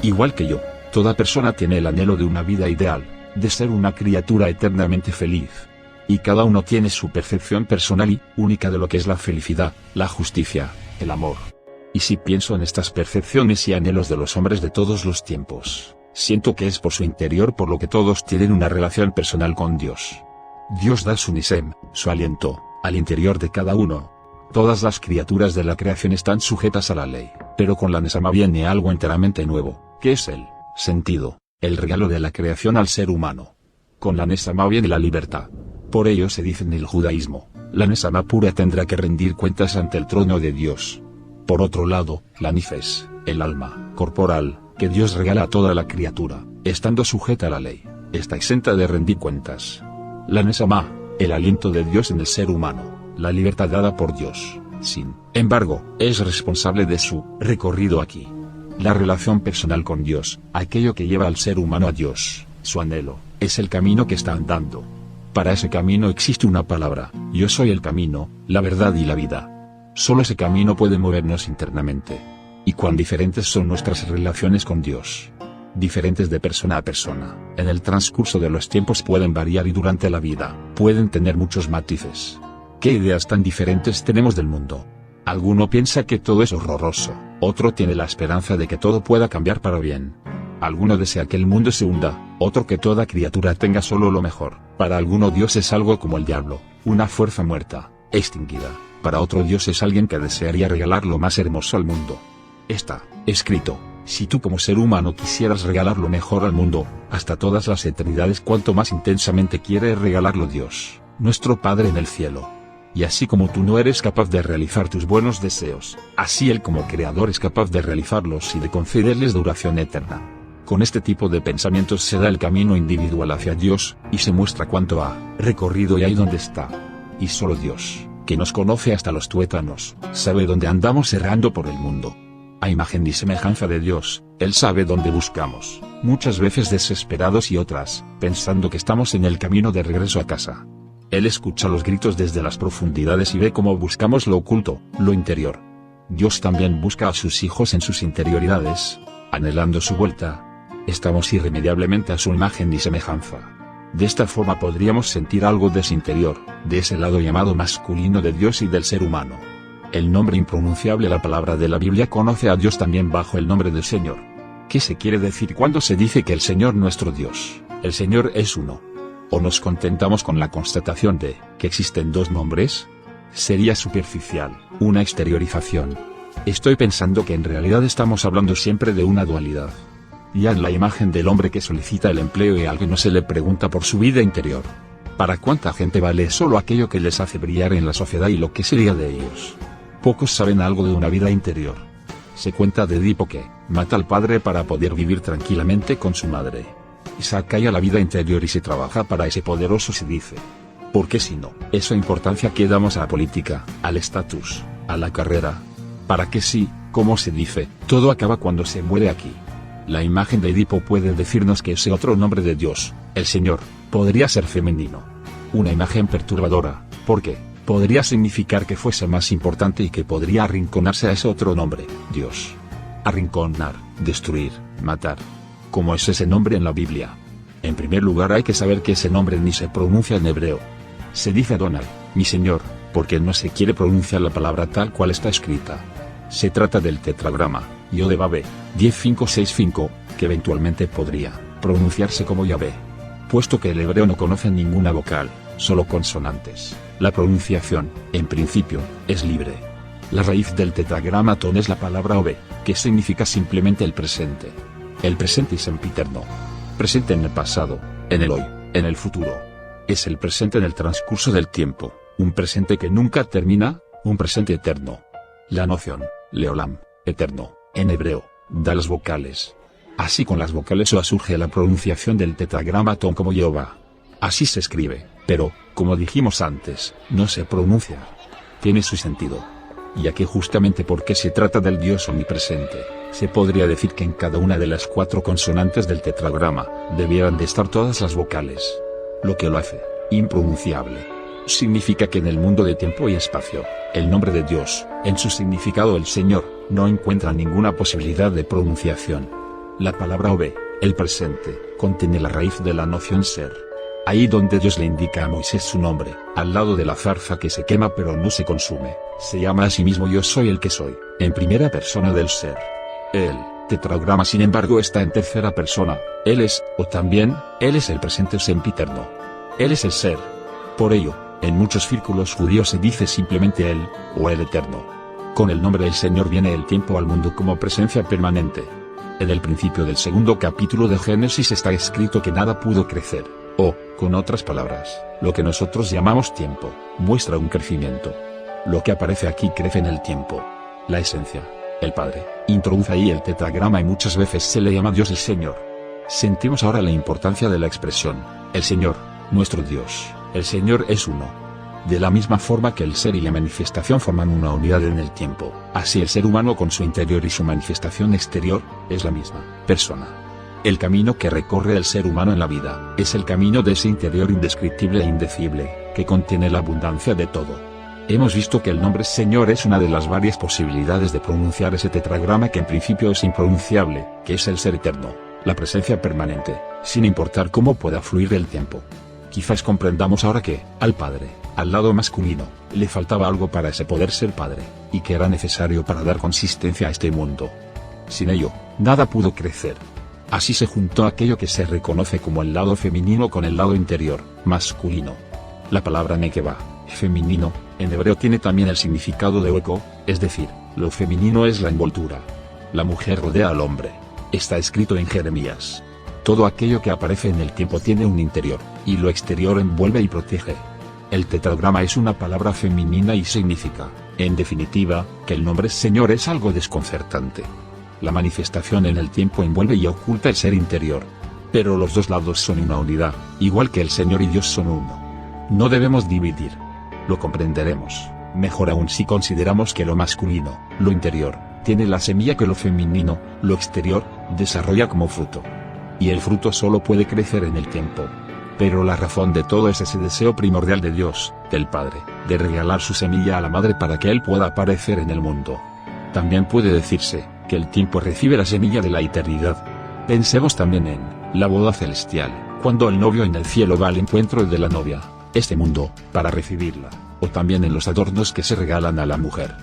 Igual que yo, toda persona tiene el anhelo de una vida ideal, de ser una criatura eternamente feliz. Y cada uno tiene su percepción personal y única de lo que es la felicidad, la justicia, el amor. Y si pienso en estas percepciones y anhelos de los hombres de todos los tiempos, siento que es por su interior por lo que todos tienen una relación personal con Dios. Dios da su nisem, su aliento, al interior de cada uno. Todas las criaturas de la creación están sujetas a la ley, pero con la Nesama viene algo enteramente nuevo, que es el sentido, el regalo de la creación al ser humano. Con la Nesama viene la libertad. Por ello se dice en el judaísmo, la Nesama pura tendrá que rendir cuentas ante el trono de Dios. Por otro lado, la Nifes, el alma, corporal, que Dios regala a toda la criatura, estando sujeta a la ley, está exenta de rendir cuentas. La Nesama, el aliento de Dios en el ser humano, la libertad dada por Dios, sin embargo, es responsable de su recorrido aquí. La relación personal con Dios, aquello que lleva al ser humano a Dios, su anhelo, es el camino que está andando. Para ese camino existe una palabra, yo soy el camino, la verdad y la vida. Solo ese camino puede movernos internamente. Y cuán diferentes son nuestras relaciones con Dios. Diferentes de persona a persona, en el transcurso de los tiempos pueden variar y durante la vida, pueden tener muchos matices. ¿Qué ideas tan diferentes tenemos del mundo? Alguno piensa que todo es horroroso, otro tiene la esperanza de que todo pueda cambiar para bien. Alguno desea que el mundo se hunda, otro que toda criatura tenga solo lo mejor. Para alguno Dios es algo como el diablo, una fuerza muerta, extinguida. Para otro Dios es alguien que desearía regalar lo más hermoso al mundo. Está escrito Si tú como ser humano quisieras regalar lo mejor al mundo, hasta todas las eternidades, cuanto más intensamente quiere regalarlo Dios, nuestro Padre en el cielo. Y así como tú no eres capaz de realizar tus buenos deseos, así Él como Creador es capaz de realizarlos y de concederles duración eterna. Con este tipo de pensamientos se da el camino individual hacia Dios, y se muestra cuánto ha recorrido y ahí donde está. Y solo Dios, que nos conoce hasta los tuétanos, sabe dónde andamos errando por el mundo. A imagen y semejanza de Dios, Él sabe dónde buscamos, muchas veces desesperados y otras, pensando que estamos en el camino de regreso a casa. Él escucha los gritos desde las profundidades y ve cómo buscamos lo oculto, lo interior. Dios también busca a sus hijos en sus interioridades, anhelando su vuelta. Estamos irremediablemente a su imagen y semejanza. De esta forma podríamos sentir algo de ese interior, de ese lado llamado masculino de Dios y del ser humano. El nombre impronunciable, la palabra de la Biblia conoce a Dios también bajo el nombre del Señor. ¿Qué se quiere decir cuando se dice que el Señor nuestro Dios, el Señor es uno? ¿O nos contentamos con la constatación de que existen dos nombres? Sería superficial, una exteriorización. Estoy pensando que en realidad estamos hablando siempre de una dualidad. Ya en la imagen del hombre que solicita el empleo y a alguien no se le pregunta por su vida interior. ¿Para cuánta gente vale solo aquello que les hace brillar en la sociedad y lo que sería de ellos? Pocos saben algo de una vida interior. Se cuenta de Edipo que mata al padre para poder vivir tranquilamente con su madre. Isaac calla la vida interior y se trabaja para ese poderoso, se dice. Porque si no, esa importancia que damos a la política, al estatus, a la carrera. Para que sí, como se dice, todo acaba cuando se muere aquí. La imagen de Edipo puede decirnos que ese otro nombre de Dios, el Señor, podría ser femenino. Una imagen perturbadora, porque podría significar que fuese más importante y que podría arrinconarse a ese otro nombre, Dios. Arrinconar, destruir, matar. ¿Cómo es ese nombre en la Biblia? En primer lugar hay que saber que ese nombre ni se pronuncia en hebreo. Se dice Adonai, mi Señor, porque no se quiere pronunciar la palabra tal cual está escrita. Se trata del tetragrama, Yod-Heh-Vav, 10-5-6-5, que eventualmente podría pronunciarse como Yahvé. Puesto que el hebreo no conoce ninguna vocal, solo consonantes, la pronunciación, en principio, es libre. La raíz del tetragramaton es la palabra Ove, que significa simplemente el presente. El presente es sempiterno. Presente en el pasado, en el hoy, en el futuro. Es el presente en el transcurso del tiempo, un presente que nunca termina, un presente eterno. La noción, Leolam, eterno, en hebreo, da las vocales. Así con las vocales OA surge la pronunciación del tetragramaton como Jehová. Así se escribe, pero, como dijimos antes, no se pronuncia. Tiene su sentido. Ya que justamente porque se trata del Dios omnipresente, se podría decir que en cada una de las 4 consonantes del tetragrama, debieran de estar todas las vocales. Lo que lo hace impronunciable. Significa que en el mundo de tiempo y espacio, el nombre de Dios, en su significado el Señor, no encuentra ninguna posibilidad de pronunciación. La palabra Ove, el presente, contiene la raíz de la noción ser. Ahí donde Dios le indica a Moisés su nombre, al lado de la zarza que se quema pero no se consume, se llama a sí mismo Yo soy el que soy, en primera persona del ser. El tetragrama sin embargo está en tercera persona, Él es, o también, Él es el presente sempiterno. Él es el ser. Por ello, en muchos círculos judíos se dice simplemente Él, o el Eterno. Con el nombre del Señor viene el tiempo al mundo como presencia permanente. En el principio del segundo capítulo de Génesis está escrito que nada pudo crecer, o, con otras palabras, lo que nosotros llamamos tiempo, muestra un crecimiento. Lo que aparece aquí crece en el tiempo. La esencia, el Padre, introduce ahí el tetragrama y muchas veces se le llama Dios el Señor. Sentimos ahora la importancia de la expresión, el Señor, nuestro Dios. El Señor es uno. De la misma forma que el ser y la manifestación forman una unidad en el tiempo, así el ser humano con su interior y su manifestación exterior, es la misma persona. El camino que recorre el ser humano en la vida, es el camino de ese interior indescriptible e indecible, que contiene la abundancia de todo. Hemos visto que el nombre Señor es una de las varias posibilidades de pronunciar ese tetragrama que en principio es impronunciable, que es el ser eterno, la presencia permanente, sin importar cómo pueda fluir el tiempo. Quizás comprendamos ahora que, al Padre, al lado masculino, le faltaba algo para ese poder ser Padre, y que era necesario para dar consistencia a este mundo. Sin ello, nada pudo crecer. Así se juntó aquello que se reconoce como el lado femenino con el lado interior, masculino. La palabra nekeva, femenino, en hebreo tiene también el significado de hueco, es decir, lo femenino es la envoltura. La mujer rodea al hombre. Está escrito en Jeremías. Todo aquello que aparece en el tiempo tiene un interior, y lo exterior envuelve y protege. El tetragrama es una palabra femenina y significa, en definitiva, que el nombre Señor es algo desconcertante. La manifestación en el tiempo envuelve y oculta el ser interior. Pero los dos lados son una unidad, igual que el Señor y Dios son uno. No debemos dividir. Lo comprenderemos, mejor aún si consideramos que lo masculino, lo interior, tiene la semilla que lo femenino, lo exterior, desarrolla como fruto. Y el fruto solo puede crecer en el tiempo. Pero la razón de todo es ese deseo primordial de Dios, del Padre, de regalar su semilla a la madre para que Él pueda aparecer en el mundo. También puede decirse, que el tiempo recibe la semilla de la eternidad. Pensemos también en la boda celestial, cuando el novio en el cielo va al encuentro de la novia, este mundo, para recibirla, o también en los adornos que se regalan a la mujer.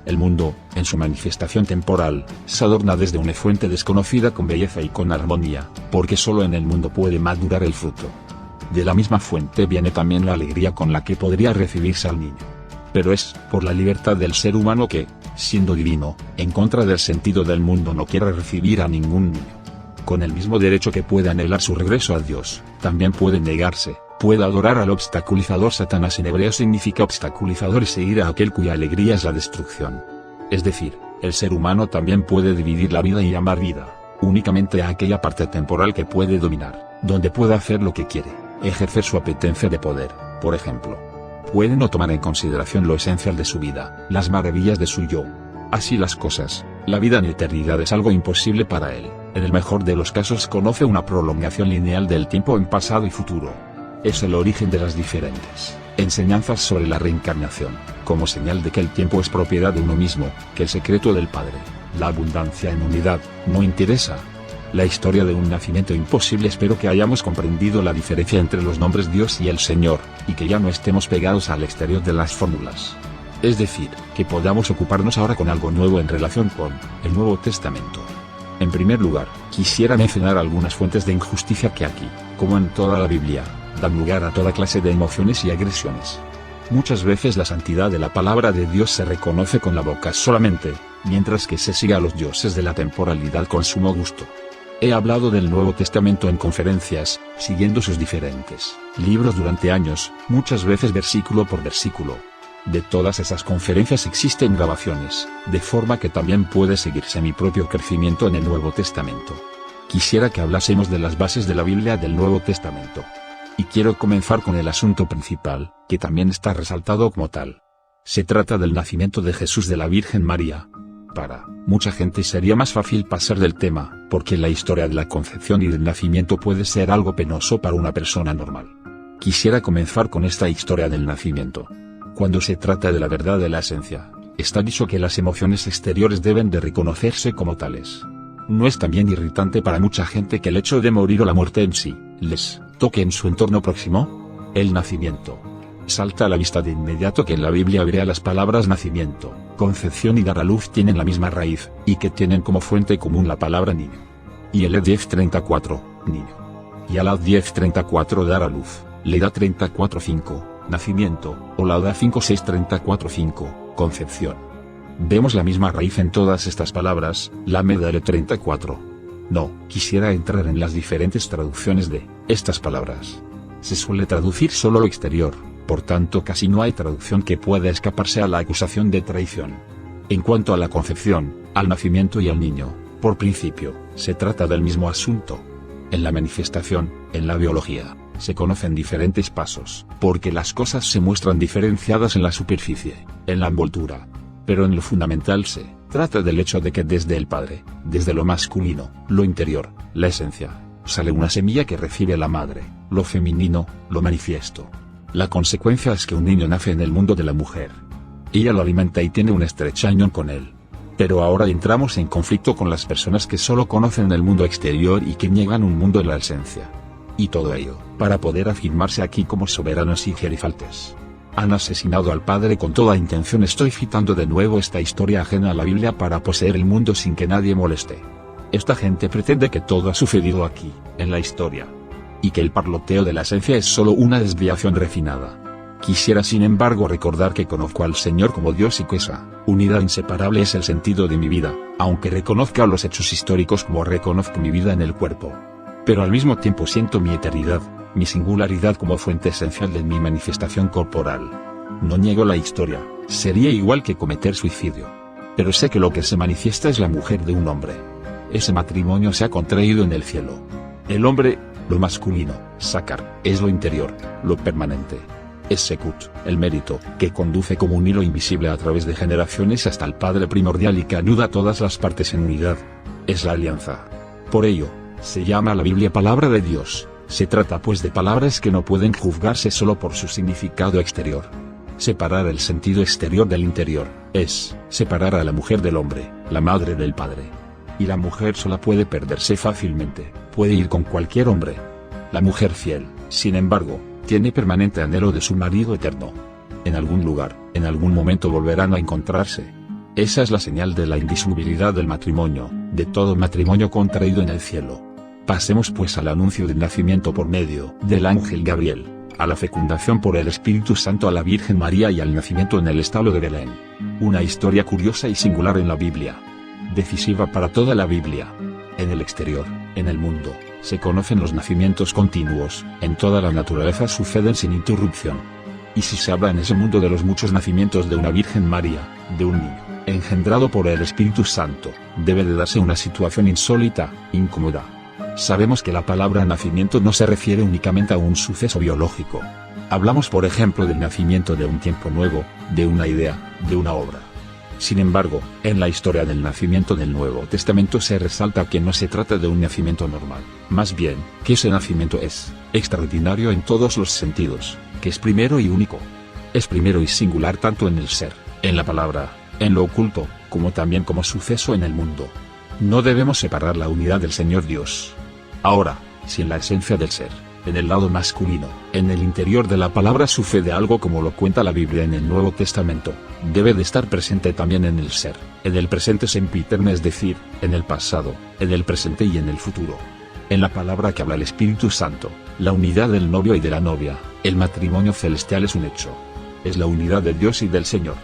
El mundo, en su manifestación temporal, se adorna desde una fuente desconocida con belleza y con armonía, porque solo en el mundo puede madurar el fruto. De la misma fuente viene también la alegría con la que podría recibirse al niño. Pero es por la libertad del ser humano que, siendo divino, en contra del sentido del mundo no quiere recibir a ningún niño. Con el mismo derecho que puede anhelar su regreso a Dios, también puede negarse, puede adorar al obstaculizador. Satanás en hebreo significa obstaculizador y seguir a aquel cuya alegría es la destrucción. Es decir, el ser humano también puede dividir la vida y llamar vida, únicamente a aquella parte temporal que puede dominar, donde puede hacer lo que quiere, ejercer su apetencia de poder, por ejemplo. Puede no tomar en consideración lo esencial de su vida, las maravillas de su yo. Así las cosas, la vida en eternidad es algo imposible para él. En el mejor de los casos conoce una prolongación lineal del tiempo en pasado y futuro. Es el origen de las diferentes enseñanzas sobre la reencarnación, como señal de que el tiempo es propiedad de uno mismo, que el secreto del Padre, la abundancia en unidad, no interesa. La historia de un nacimiento imposible. Espero que hayamos comprendido la diferencia entre los nombres Dios y el Señor, y que ya no estemos pegados al exterior de las fórmulas. Es decir, que podamos ocuparnos ahora con algo nuevo en relación con el Nuevo Testamento. En primer lugar, quisiera mencionar algunas fuentes de injusticia que aquí, como en toda la Biblia, dan lugar a toda clase de emociones y agresiones. Muchas veces la santidad de la palabra de Dios se reconoce con la boca solamente, mientras que se sigue a los dioses de la temporalidad con sumo gusto. He hablado del Nuevo Testamento en conferencias, siguiendo sus diferentes libros durante años, muchas veces versículo por versículo. De todas esas conferencias existen grabaciones, de forma que también puede seguirse mi propio crecimiento en el Nuevo Testamento. Quisiera que hablásemos de las bases de la Biblia del Nuevo Testamento. Y quiero comenzar con el asunto principal, que también está resaltado como tal. Se trata del nacimiento de Jesús de la Virgen María. Para mucha gente sería más fácil pasar del tema, porque la historia de la concepción y del nacimiento puede ser algo penoso para una persona normal. Quisiera comenzar con esta historia del nacimiento. Cuando se trata de la verdad de la esencia, está dicho que las emociones exteriores deben de reconocerse como tales. ¿No es también irritante para mucha gente que el hecho de morir o la muerte en sí, les toque en su entorno próximo? El nacimiento. Salta a la vista de inmediato que en la Biblia hebrea las palabras nacimiento, concepción y dar a luz tienen la misma raíz, y que tienen como fuente común la palabra niño. Y el 10:34, niño. Y a la 10:34 dar a luz, le da 34:5, nacimiento, o la da 5:6:34:5, concepción. Vemos la misma raíz en todas estas palabras, la me daré 34. No, quisiera entrar en las diferentes traducciones de estas palabras. Se suele traducir solo lo exterior, por tanto casi no hay traducción que pueda escaparse a la acusación de traición. En cuanto a la concepción, al nacimiento y al niño, por principio, se trata del mismo asunto. En la manifestación, en la biología, se conocen diferentes pasos, porque las cosas se muestran diferenciadas en la superficie, en la envoltura. Pero en lo fundamental se trata del hecho de que desde el Padre, desde lo masculino, lo interior, la esencia, sale una semilla que recibe la madre, lo femenino, lo manifiesto. La consecuencia es que un niño nace en el mundo de la mujer. Ella lo alimenta y tiene una estrecha unión con él. Pero ahora entramos en conflicto con las personas que solo conocen el mundo exterior y que niegan un mundo en la esencia. Y todo ello, para poder afirmarse aquí como soberanos y gerifaltes. Han asesinado al Padre con toda intención. Estoy citando de nuevo esta historia ajena a la Biblia para poseer el mundo sin que nadie moleste. Esta gente pretende que todo ha sucedido aquí, en la historia. Y que el parloteo de la esencia es solo una desviación refinada. Quisiera sin embargo recordar que conozco al Señor como Dios y que esa Unidad inseparable es el sentido de mi vida, aunque reconozca los hechos históricos como reconozco mi vida en el cuerpo. Pero al mismo tiempo siento mi eternidad, mi singularidad como fuente esencial de mi manifestación corporal. No niego la historia, sería igual que cometer suicidio. Pero sé que lo que se manifiesta es la mujer de un hombre. Ese matrimonio se ha contraído en el cielo. El hombre, lo masculino, Sakar, es lo interior, lo permanente. Es Sekut, el mérito, que conduce como un hilo invisible a través de generaciones hasta el Padre primordial y que anuda todas las partes en unidad. Es la alianza. Por ello, se llama la Biblia palabra de Dios. Se trata pues de palabras que no pueden juzgarse solo por su significado exterior. Separar el sentido exterior del interior, es separar a la mujer del hombre, la madre del padre. Y la mujer sola puede perderse fácilmente, puede ir con cualquier hombre. La mujer fiel, sin embargo, tiene permanente anhelo de su marido eterno. En algún lugar, en algún momento volverán a encontrarse. Esa es la señal de la indisolubilidad del matrimonio, de todo matrimonio contraído en el cielo. Pasemos pues al anuncio del nacimiento por medio del ángel Gabriel, a la fecundación por el Espíritu Santo a la Virgen María y al nacimiento en el establo de Belén. Una historia curiosa y singular en la Biblia. Decisiva para toda la Biblia. En el exterior, en el mundo, se conocen los nacimientos continuos, en toda la naturaleza suceden sin interrupción. Y si se habla en ese mundo de los muchos nacimientos de una Virgen María, de un niño, engendrado por el Espíritu Santo, debe de darse una situación insólita, incómoda. Sabemos que la palabra nacimiento no se refiere únicamente a un suceso biológico. Hablamos por ejemplo del nacimiento de un tiempo nuevo, de una idea, de una obra. Sin embargo, en la historia del nacimiento del Nuevo Testamento se resalta que no se trata de un nacimiento normal, más bien, que ese nacimiento es extraordinario en todos los sentidos, que es primero y único. Es primero y singular tanto en el ser, en la palabra, en lo oculto, como también como suceso en el mundo. No debemos separar la unidad del Señor Dios. Ahora, si en la esencia del ser, en el lado masculino, en el interior de la palabra sucede algo como lo cuenta la Biblia en el Nuevo Testamento, debe de estar presente también en el ser, en el presente sempiterno, es decir, en el pasado, en el presente y en el futuro. En la palabra que habla el Espíritu Santo, la unidad del novio y de la novia, el matrimonio celestial es un hecho. Es la unidad de Dios y del Señor.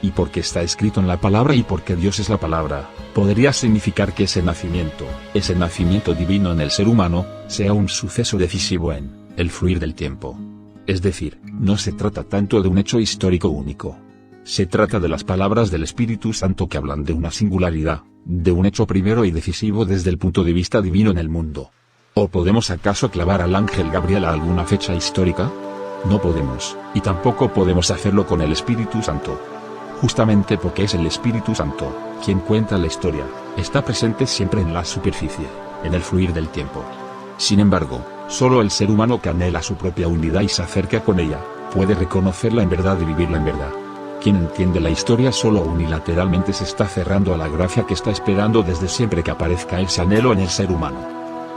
Y porque está escrito en la palabra y porque Dios es la palabra, podría significar que ese nacimiento divino en el ser humano, sea un suceso decisivo en el fluir del tiempo. Es decir, no se trata tanto de un hecho histórico único. Se trata de las palabras del Espíritu Santo que hablan de una singularidad, de un hecho primero y decisivo desde el punto de vista divino en el mundo. ¿O podemos acaso clavar al ángel Gabriel a alguna fecha histórica? No podemos, y tampoco podemos hacerlo con el Espíritu Santo. Justamente porque es el Espíritu Santo quien cuenta la historia, está presente siempre en la superficie, en el fluir del tiempo. Sin embargo, solo el ser humano que anhela su propia unidad y se acerca con ella, puede reconocerla en verdad y vivirla en verdad. Quien entiende la historia solo unilateralmente se está cerrando a la gracia que está esperando desde siempre que aparezca ese anhelo en el ser humano.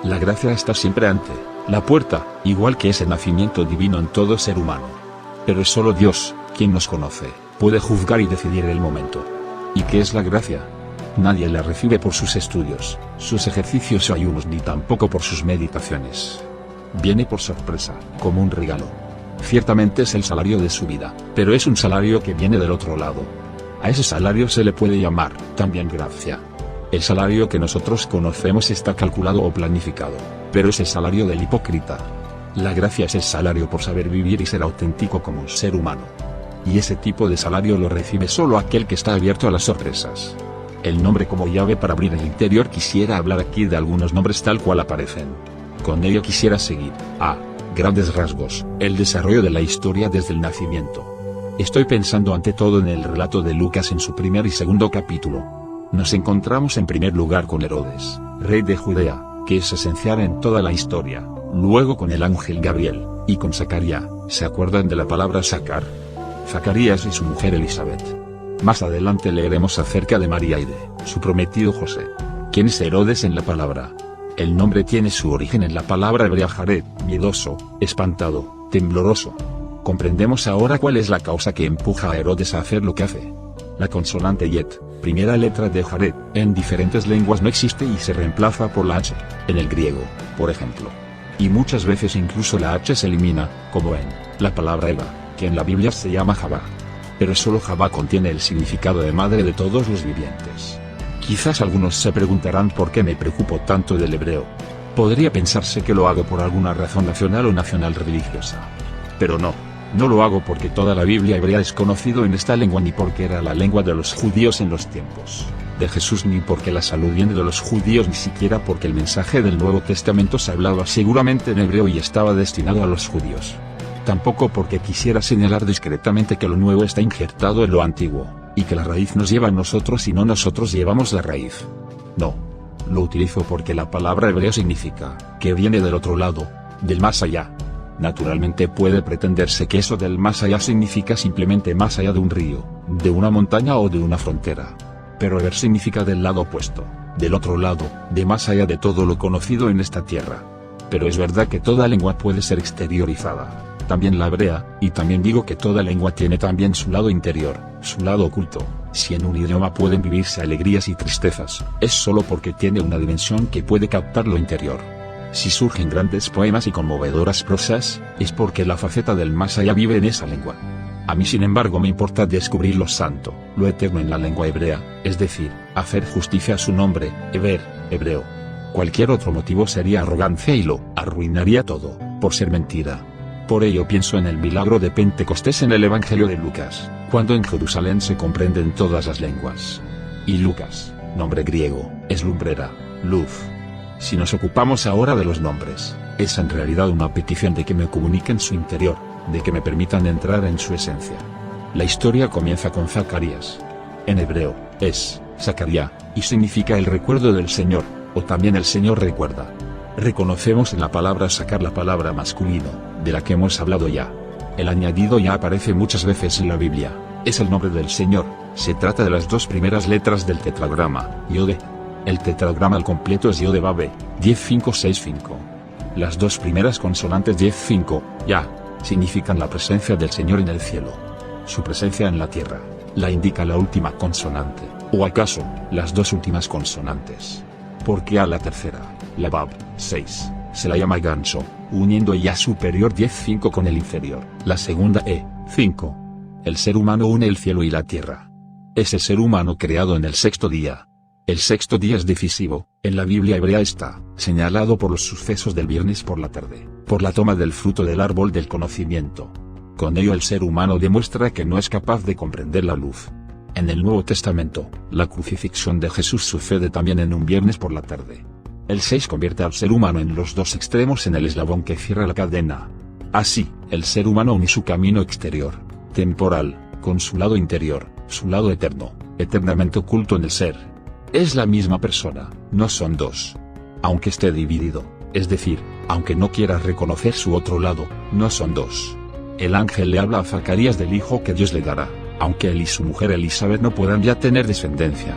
La gracia está siempre ante la puerta, igual que ese nacimiento divino en todo ser humano. Pero es solo Dios quien nos conoce, puede juzgar y decidir el momento. ¿Y qué es la gracia? Nadie la recibe por sus estudios, sus ejercicios o ayunos, ni tampoco por sus meditaciones. Viene por sorpresa, como un regalo. Ciertamente es el salario de su vida, pero es un salario que viene del otro lado. A ese salario se le puede llamar también gracia. El salario que nosotros conocemos está calculado o planificado, pero es el salario del hipócrita. La gracia es el salario por saber vivir y ser auténtico como un ser humano. Y ese tipo de salario lo recibe solo aquel que está abierto a las sorpresas. El nombre como llave para abrir el interior. Quisiera hablar aquí de algunos nombres tal cual aparecen. Con ello quisiera seguir, a grandes rasgos, el desarrollo de la historia desde el nacimiento. Estoy pensando ante todo en el relato de Lucas en su primer y segundo capítulo. Nos encontramos en primer lugar con Herodes, rey de Judea, que es esencial en toda la historia, luego con el ángel Gabriel, y con Zacarías. ¿Se acuerdan de la palabra sacar? Zacarías y su mujer Elizabeth. Más adelante leeremos acerca de María y de su prometido José. ¿Quién es Herodes en la palabra? El nombre tiene su origen en la palabra hebrea Jared, miedoso, espantado, tembloroso. Comprendemos ahora cuál es la causa que empuja a Herodes a hacer lo que hace. La consonante yet, primera letra de Jared, en diferentes lenguas no existe y se reemplaza por la H, en el griego, por ejemplo. Y muchas veces incluso la H se elimina, como en la palabra Eva, que en la Biblia se llama Javá. pero solo Jabá contiene el significado de madre de todos los vivientes. Quizás algunos se preguntarán por qué me preocupo tanto del hebreo. Podría pensarse que lo hago por alguna razón nacional o nacional religiosa. Pero no lo hago porque toda la Biblia hebrea es conocido en esta lengua, ni porque era la lengua de los judíos en los tiempos de Jesús, ni porque la salud viene de los judíos, ni siquiera porque el mensaje del Nuevo Testamento se hablaba seguramente en hebreo y estaba destinado a los judíos. Tampoco porque quisiera señalar discretamente que lo nuevo está injertado en lo antiguo, y que la raíz nos lleva a nosotros y no nosotros llevamos la raíz. No. Lo utilizo porque la palabra hebrea significa que viene del otro lado, del más allá. Naturalmente puede pretenderse que eso del más allá significa simplemente más allá de un río, de una montaña o de una frontera. Pero heber significa del lado opuesto, del otro lado, de más allá de todo lo conocido en esta tierra. Pero es verdad que toda lengua puede ser exteriorizada, también la hebrea, y también digo que toda lengua tiene también su lado interior, su lado oculto. Si en un idioma pueden vivirse alegrías y tristezas, es solo porque tiene una dimensión que puede captar lo interior. Si surgen grandes poemas y conmovedoras prosas, es porque la faceta del más allá vive en esa lengua. A mí sin embargo me importa descubrir lo santo, lo eterno en la lengua hebrea, es decir, hacer justicia a su nombre, heber, hebreo. Cualquier otro motivo sería arrogancia y lo arruinaría todo, por ser mentira. Por ello pienso en el milagro de Pentecostés en el Evangelio de Lucas, cuando en Jerusalén se comprenden todas las lenguas. Y Lucas, nombre griego, es lumbrera, luz. Si nos ocupamos ahora de los nombres, es en realidad una petición de que me comuniquen su interior, de que me permitan entrar en su esencia. La historia comienza con Zacarías. En hebreo, es Zacarías, y significa el recuerdo del Señor, o también el Señor recuerda. Reconocemos en la palabra sacar la palabra masculino, de la que hemos hablado ya. El añadido ya aparece muchas veces en la Biblia, es el nombre del Señor, se trata de las dos primeras letras del tetragrama, Yode. El tetragrama al completo es Yode-Vav, 10-5-6-5. Las dos primeras consonantes 10-5, ya, significan la presencia del Señor en el cielo. Su presencia en la tierra, la indica la última consonante, o acaso, las dos últimas consonantes. Porque a la tercera, la Vav, 6, se la llama gancho, uniendo ya superior 10-5 con el inferior, la segunda 5. El ser humano une el cielo y la tierra. Es el ser humano creado en el sexto día. El sexto día es decisivo, en la Biblia hebrea está señalado por los sucesos del viernes por la tarde, por la toma del fruto del árbol del conocimiento. Con ello el ser humano demuestra que no es capaz de comprender la luz. En el Nuevo Testamento, la crucifixión de Jesús sucede también en un viernes por la tarde. El 6 convierte al ser humano en los dos extremos en el eslabón que cierra la cadena. Así, el ser humano une su camino exterior, temporal, con su lado interior, su lado eterno, eternamente oculto en el ser. Es la misma persona, no son dos. Aunque esté dividido, es decir, aunque no quiera reconocer su otro lado, no son dos. El ángel le habla a Zacarías del hijo que Dios le dará, aunque él y su mujer Elizabeth no puedan ya tener descendencia.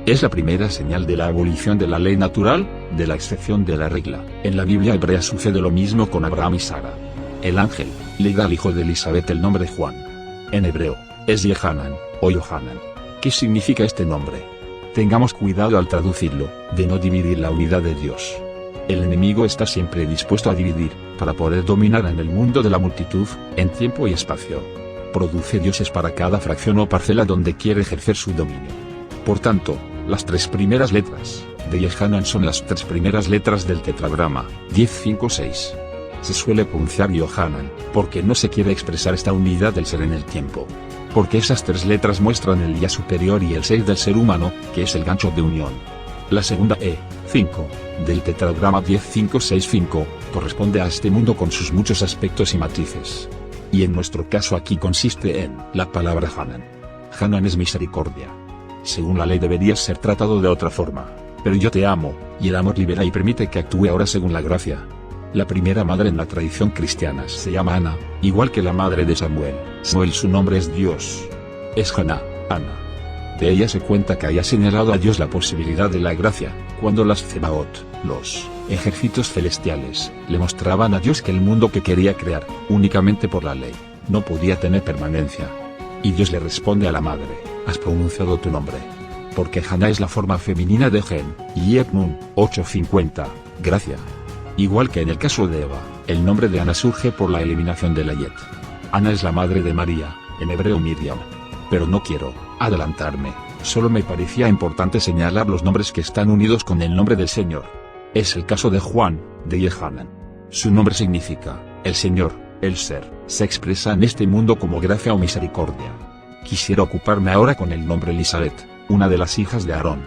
Es la primera señal de la abolición de la ley natural, de la excepción de la regla. En la Biblia hebrea sucede lo mismo con Abraham y Sara. El ángel le da al hijo de Elizabeth el nombre Juan. En hebreo, es Yehanan, o Yohanan. ¿Qué significa este nombre? Tengamos cuidado al traducirlo, de no dividir la unidad de Dios. El enemigo está siempre dispuesto a dividir, para poder dominar en el mundo de la multitud, en tiempo y espacio. Produce dioses para cada fracción o parcela donde quiere ejercer su dominio. Por tanto, las tres primeras letras de Yehanan son las tres primeras letras del tetragrama, 10-5-6. Se suele pronunciar Yohanan, porque no se quiere expresar esta unidad del ser en el tiempo. Porque esas tres letras muestran el ya superior y el 6 del ser humano, que es el gancho de unión. La segunda 5, del tetragrama 10-5-6-5, corresponde a este mundo con sus muchos aspectos y matices. Y en nuestro caso aquí consiste en la palabra Hanan. Hanan es misericordia. Según la ley deberías ser tratado de otra forma, pero yo te amo, y el amor libera y permite que actúe ahora según la gracia. La primera madre en la tradición cristiana se llama Ana, igual que la madre de Samuel. Samuel su nombre es Dios. Es Haná, Ana. De ella se cuenta que haya señalado a Dios la posibilidad de la gracia, cuando las Tsebaot, los ejércitos celestiales, le mostraban a Dios que el mundo que quería crear, únicamente por la ley, no podía tener permanencia. Y Dios le responde a la madre, has pronunciado tu nombre. Porque Haná es la forma femenina de Gen, y Yetnun, 8:50, gracia. Igual que en el caso de Eva, el nombre de Ana surge por la eliminación de la Yet. Ana es la madre de María, en hebreo Miriam. Pero no quiero adelantarme, solo me parecía importante señalar los nombres que están unidos con el nombre del Señor. Es el caso de Juan, de Yehanan. Su nombre significa, el Señor, el ser, se expresa en este mundo como gracia o misericordia. Quisiera ocuparme ahora con el nombre Elisabet, una de las hijas de Aarón.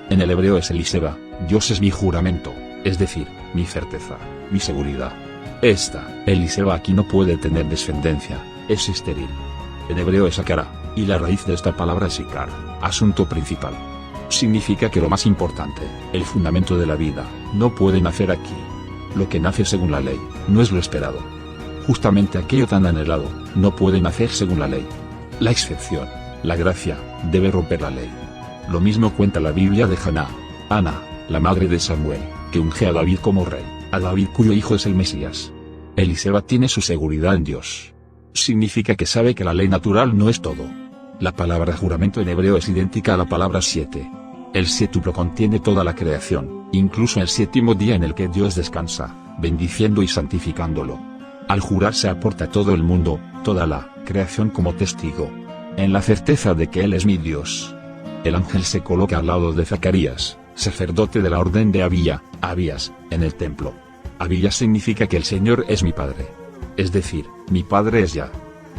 En el hebreo es Eliseba, Dios es mi juramento, es decir, mi certeza, mi seguridad. Esta, Eliseba aquí no puede tener descendencia, es estéril. En hebreo es Akara, y la raíz de esta palabra es Ikar, asunto principal. Significa que lo más importante, el fundamento de la vida, no puede nacer aquí. Lo que nace según la ley, no es lo esperado. Justamente aquello tan anhelado, no puede nacer según la ley. La excepción, la gracia, debe romper la ley. Lo mismo cuenta la Biblia de Haná, Ana, la madre de Samuel, que unge a David como rey, a David cuyo hijo es el Mesías. Eliseba tiene su seguridad en Dios. Significa que sabe que la ley natural no es todo. La palabra juramento en hebreo es idéntica a la palabra siete. El séptuplo contiene toda la creación, incluso el séptimo día en el que Dios descansa, bendiciendo y santificándolo. Al jurar se aporta todo el mundo, toda la creación como testigo, en la certeza de que Él es mi Dios. El ángel se coloca al lado de Zacarías, sacerdote de la orden de Abías, en el templo. Abías significa que el Señor es mi Padre. Es decir, mi Padre es Yah.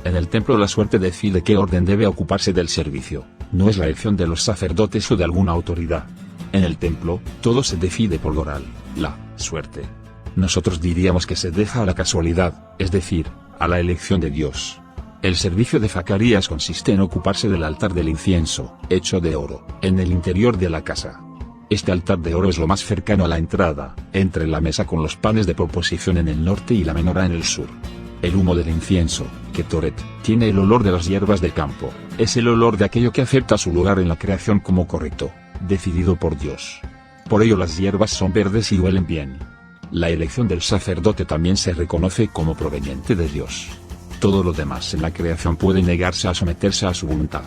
En el templo la suerte decide qué orden debe ocuparse del servicio, no es la elección de los sacerdotes o de alguna autoridad. En el templo, todo se decide por lo oral, la suerte. Nosotros diríamos que se deja a la casualidad, es decir, a la elección de Dios. El servicio de Zacarías consiste en ocuparse del altar del incienso, hecho de oro, en el interior de la casa. Este altar de oro es lo más cercano a la entrada, entre la mesa con los panes de proposición en el norte y la menorá en el sur. El humo del incienso, Ketoret, tiene el olor de las hierbas del campo, es el olor de aquello que acepta su lugar en la creación como correcto, decidido por Dios. Por ello las hierbas son verdes y huelen bien. La elección del sacerdote también se reconoce como proveniente de Dios. Todo lo demás en la creación puede negarse a someterse a su voluntad.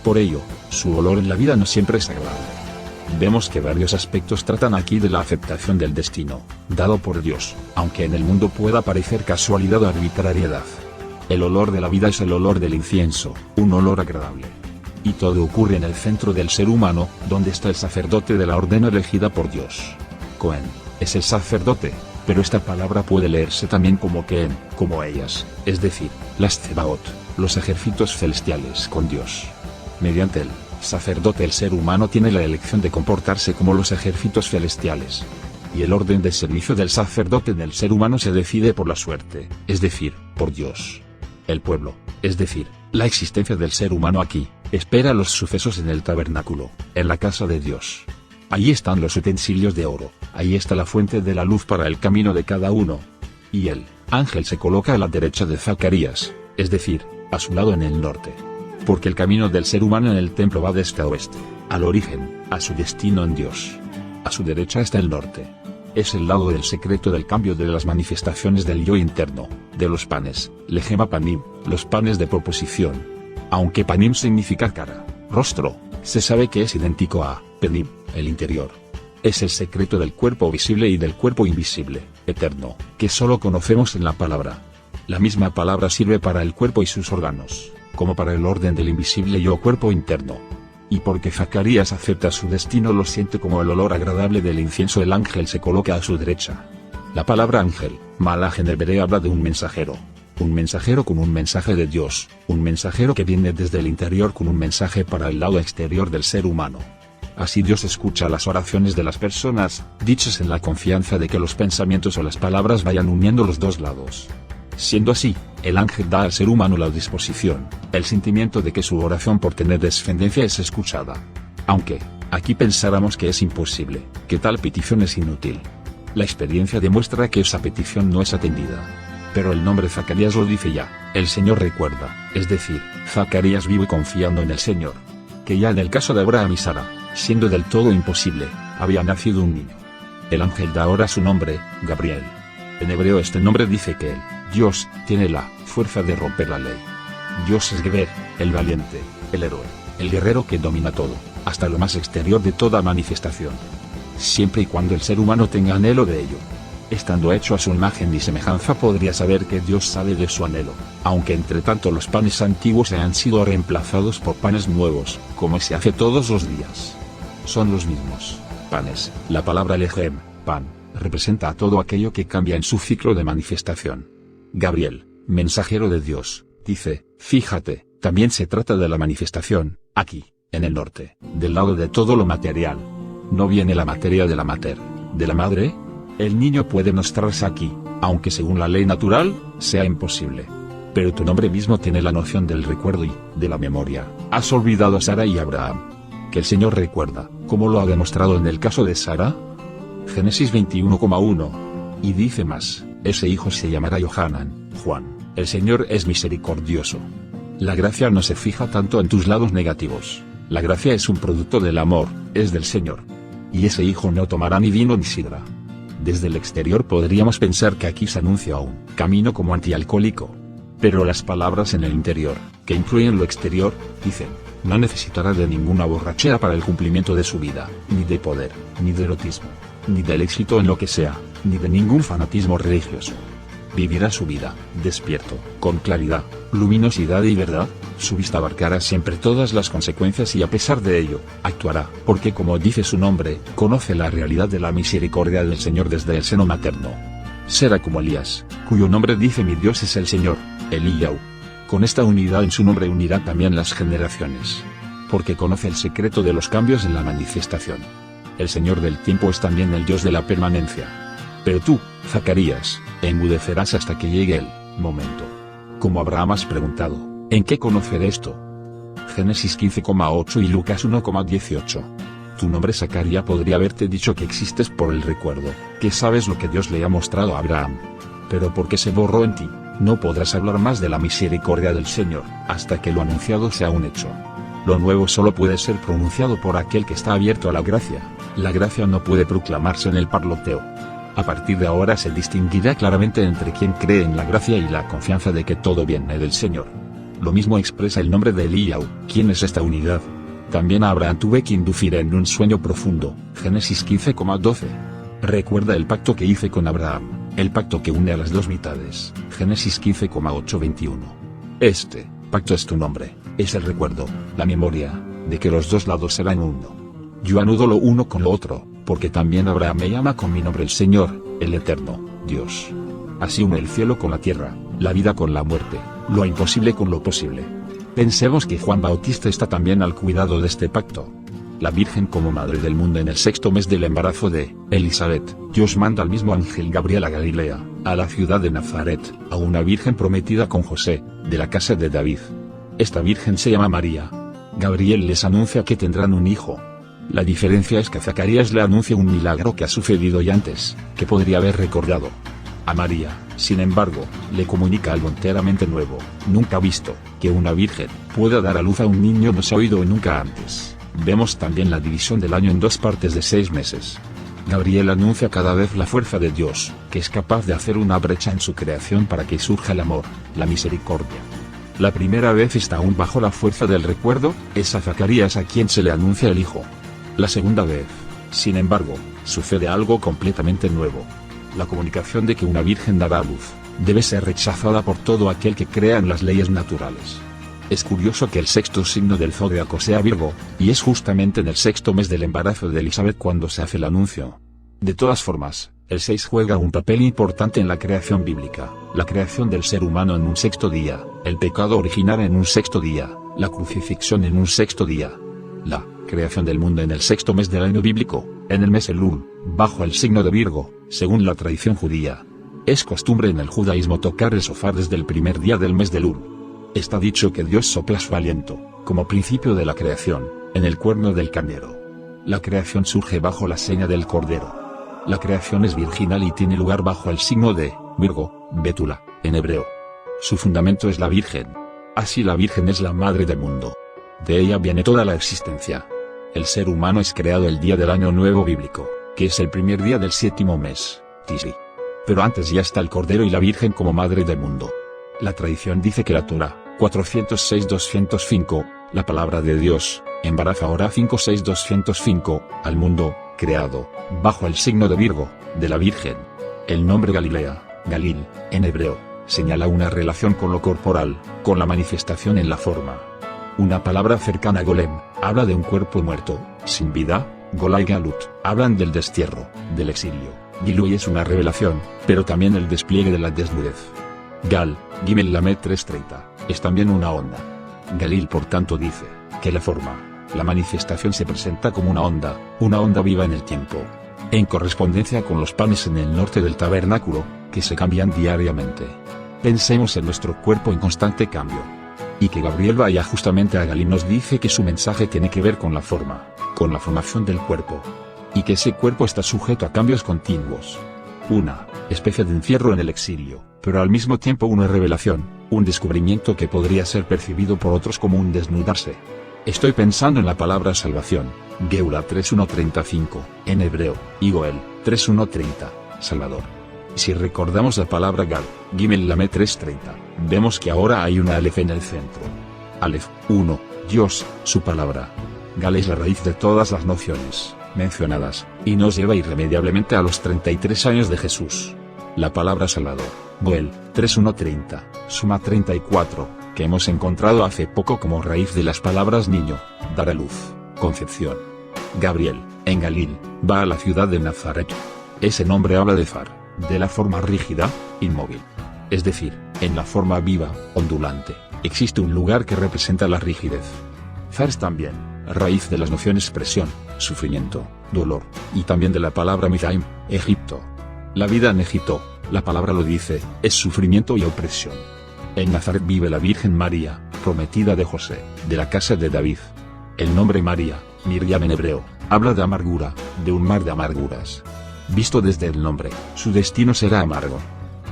Por ello, su olor en la vida no siempre es agradable. Vemos que varios aspectos tratan aquí de la aceptación del destino, dado por Dios, aunque en el mundo pueda parecer casualidad o arbitrariedad. El olor de la vida es el olor del incienso, un olor agradable. Y todo ocurre en el centro del ser humano, donde está el sacerdote de la orden elegida por Dios. Cohen, es el sacerdote, pero esta palabra puede leerse también como Kehen, como ellas, es decir, las Tsebaot, los ejércitos celestiales con Dios. Mediante el sacerdote el ser humano tiene la elección de comportarse como los ejércitos celestiales. Y el orden de servicio del sacerdote en el ser humano se decide por la suerte, es decir, por Dios. El pueblo, es decir, la existencia del ser humano aquí, espera los sucesos en el tabernáculo, en la casa de Dios. Allí están los utensilios de oro, ahí está la fuente de la luz para el camino de cada uno. Y el ángel se coloca a la derecha de Zacarías, es decir, a su lado en el norte. Porque el camino del ser humano en el templo va de este a oeste, al origen, a su destino en Dios. A su derecha está el norte. Es el lado del secreto del cambio de las manifestaciones del yo interno, de los panes, legema panim, los panes de proposición. Aunque panim significa cara, rostro, se sabe que es idéntico a penim, el interior. Es el secreto del cuerpo visible y del cuerpo invisible, eterno, que solo conocemos en la palabra. La misma palabra sirve para el cuerpo y sus órganos, como para el orden del invisible yo cuerpo interno. Y porque Zacarías acepta su destino lo siente como el olor agradable del incienso, el ángel se coloca a su derecha. La palabra ángel, malaj en hebreo, habla de un mensajero con un mensaje de Dios, un mensajero que viene desde el interior con un mensaje para el lado exterior del ser humano. Así Dios escucha las oraciones de las personas, dichas en la confianza de que los pensamientos o las palabras vayan uniendo los dos lados. Siendo así, el ángel da al ser humano la disposición, el sentimiento de que su oración por tener descendencia es escuchada. Aunque, aquí pensáramos que es imposible, que tal petición es inútil. La experiencia demuestra que esa petición no es atendida. Pero el nombre Zacarías lo dice ya, el Señor recuerda, es decir, Zacarías vive confiando en el Señor. Que ya en el caso de Abraham y Sara, siendo del todo imposible, había nacido un niño. El ángel da ahora su nombre, Gabriel. En hebreo este nombre dice que él, Dios, tiene la fuerza de romper la ley. Dios es Geber, el valiente, el héroe, el guerrero que domina todo, hasta lo más exterior de toda manifestación. Siempre y cuando el ser humano tenga anhelo de ello. Estando hecho a su imagen y semejanza podría saber que Dios sabe de su anhelo, aunque entre tanto los panes antiguos han sido reemplazados por panes nuevos, como se hace todos los días. Son los mismos panes. La palabra lejem, pan, representa a todo aquello que cambia en su ciclo de manifestación. Gabriel, mensajero de Dios, dice, fíjate, también se trata de la manifestación, aquí, en el norte, del lado de todo lo material. ¿No viene la materia de la mater, de la madre? El niño puede mostrarse aquí, aunque según la ley natural, sea imposible. Pero tu nombre mismo tiene la noción del recuerdo y, de la memoria. ¿Has olvidado a Sara y Abraham? Que el Señor recuerda, como lo ha demostrado en el caso de Sara. Génesis 21,1. Y dice más, ese hijo se llamará Johanan, Juan, el Señor es misericordioso. La gracia no se fija tanto en tus lados negativos. La gracia es un producto del amor, es del Señor. Y ese hijo no tomará ni vino ni sidra. Desde el exterior podríamos pensar que aquí se anuncia un camino como antialcohólico. Pero las palabras en el interior, que influyen lo exterior, dicen, no necesitará de ninguna borrachera para el cumplimiento de su vida, ni de poder, ni de erotismo, ni del éxito en lo que sea, ni de ningún fanatismo religioso. Vivirá su vida, despierto, con claridad, luminosidad y verdad, su vista abarcará siempre todas las consecuencias y a pesar de ello, actuará, porque como dice su nombre, conoce la realidad de la misericordia del Señor desde el seno materno. Será como Elías, cuyo nombre dice mi Dios es el Señor, Eliyahu. Con esta unidad en su nombre unirá también las generaciones. Porque conoce el secreto de los cambios en la manifestación. El Señor del tiempo es también el Dios de la permanencia. Pero tú, Zacarías, enmudecerás hasta que llegue el momento. Como Abraham has preguntado, ¿en qué conocer esto? Génesis 15,8 y Lucas 1,18. Tu nombre Zacarías podría haberte dicho que existes por el recuerdo, que sabes lo que Dios le ha mostrado a Abraham. Pero porque se borró en ti, no podrás hablar más de la misericordia del Señor, hasta que lo anunciado sea un hecho. Lo nuevo solo puede ser pronunciado por aquel que está abierto a la gracia. La gracia no puede proclamarse en el parloteo. A partir de ahora se distinguirá claramente entre quien cree en la gracia y la confianza de que todo viene del Señor. Lo mismo expresa el nombre de Eliyahu. ¿Quién es esta unidad? También a Abraham tuve que inducir en un sueño profundo. Génesis 15,12. Recuerda el pacto que hice con Abraham, el pacto que une a las dos mitades. Génesis 15,8-21. Este pacto es tu nombre, es el recuerdo, la memoria, de que los dos lados serán uno. Yo anudo lo uno con lo otro, porque también Abraham me llama con mi nombre el Señor, el Eterno, Dios. Así une el cielo con la tierra, la vida con la muerte, lo imposible con lo posible. Pensemos que Juan Bautista está también al cuidado de este pacto. La Virgen como Madre del mundo en el 6º mes del embarazo de Elizabeth, Dios manda al mismo ángel Gabriel a Galilea, a la ciudad de Nazaret, a una virgen prometida con José, de la casa de David. Esta virgen se llama María. Gabriel les anuncia que tendrán un hijo. La diferencia es que Zacarías le anuncia un milagro que ha sucedido ya antes, que podría haber recordado. A María, sin embargo, le comunica algo enteramente nuevo, nunca visto, que una virgen pueda dar a luz a un niño no se ha oído nunca antes. Vemos también la división del año en dos partes de 6 meses. Gabriel anuncia cada vez la fuerza de Dios, que es capaz de hacer una brecha en su creación para que surja el amor, la misericordia. La primera vez está aún bajo la fuerza del recuerdo, es a Zacarías a quien se le anuncia el hijo. La segunda vez, sin embargo, sucede algo completamente nuevo. La comunicación de que una virgen dará a luz, debe ser rechazada por todo aquel que crea en las leyes naturales. Es curioso que el 6º signo del zodiaco sea Virgo, y es justamente en el 6º mes del embarazo de Elizabeth cuando se hace el anuncio. De todas formas, el 6 juega un papel importante en la creación bíblica, la creación del ser humano en un 6º día, el pecado original en un 6º día, la crucifixión en un 6º día. La creación del mundo en el 6º mes del año bíblico, en el mes Elul, bajo el signo de Virgo, según la tradición judía. Es costumbre en el judaísmo tocar el shofar desde el primer día del mes de Elul. Está dicho que Dios sopla su aliento, como principio de la creación, en el cuerno del carnero. La creación surge bajo la seña del cordero. La creación es virginal y tiene lugar bajo el signo de Virgo, Bétula, en hebreo. Su fundamento es la Virgen. Así la Virgen es la madre del mundo. De ella viene toda la existencia. El ser humano es creado el día del año nuevo bíblico, que es el primer día del 7º mes, Tisri. Pero antes ya está el Cordero y la Virgen como madre del mundo. La tradición dice que la Torá, 406-205, la palabra de Dios, embaraza ahora 5-6-205, al mundo, creado, bajo el signo de Virgo, de la Virgen. El nombre Galilea, Galil, en hebreo, señala una relación con lo corporal, con la manifestación en la forma. Una palabra cercana a Golem, habla de un cuerpo muerto, sin vida. Golá y Galut, hablan del destierro, del exilio. Gilui es una revelación, pero también el despliegue de la desnudez. Gal, Gimel Lamed 330, es también una onda. Galil por tanto dice, que la forma, la manifestación se presenta como una onda viva en el tiempo. En correspondencia con los panes en el norte del tabernáculo, que se cambian diariamente. Pensemos en nuestro cuerpo en constante cambio. Y que Gabriel vaya justamente a Galil nos dice que su mensaje tiene que ver con la forma, con la formación del cuerpo. Y que ese cuerpo está sujeto a cambios continuos. Una especie de encierro en el exilio, pero al mismo tiempo una revelación, un descubrimiento que podría ser percibido por otros como un desnudarse. Estoy pensando en la palabra salvación, Geula 3.1.35, en hebreo, y Goel 3.1.30, Salvador. Si recordamos la palabra Gal, Gimel Lamed 3.30, vemos que ahora hay una Aleph en el centro. Aleph, 1, Dios, su palabra. Gal es la raíz de todas las nociones mencionadas, y nos lleva irremediablemente a los 33 años de Jesús. La palabra Salvador, Goel, 3.1.30, suma 34, que hemos encontrado hace poco como raíz de las palabras niño, dar a luz, concepción. Gabriel, en Galil, va a la ciudad de Nazaret. Ese nombre habla de Far, de la forma rígida, inmóvil. Es decir, en la forma viva, ondulante, existe un lugar que representa la rigidez. Far también, raíz de las nociones presión, sufrimiento, dolor, y también de la palabra Mizraim, Egipto. La vida en Egipto, la palabra lo dice, es sufrimiento y opresión. En Nazaret vive la Virgen María, prometida de José, de la casa de David. El nombre María, Miriam en hebreo, habla de amargura, de un mar de amarguras. Visto desde el nombre, su destino será amargo.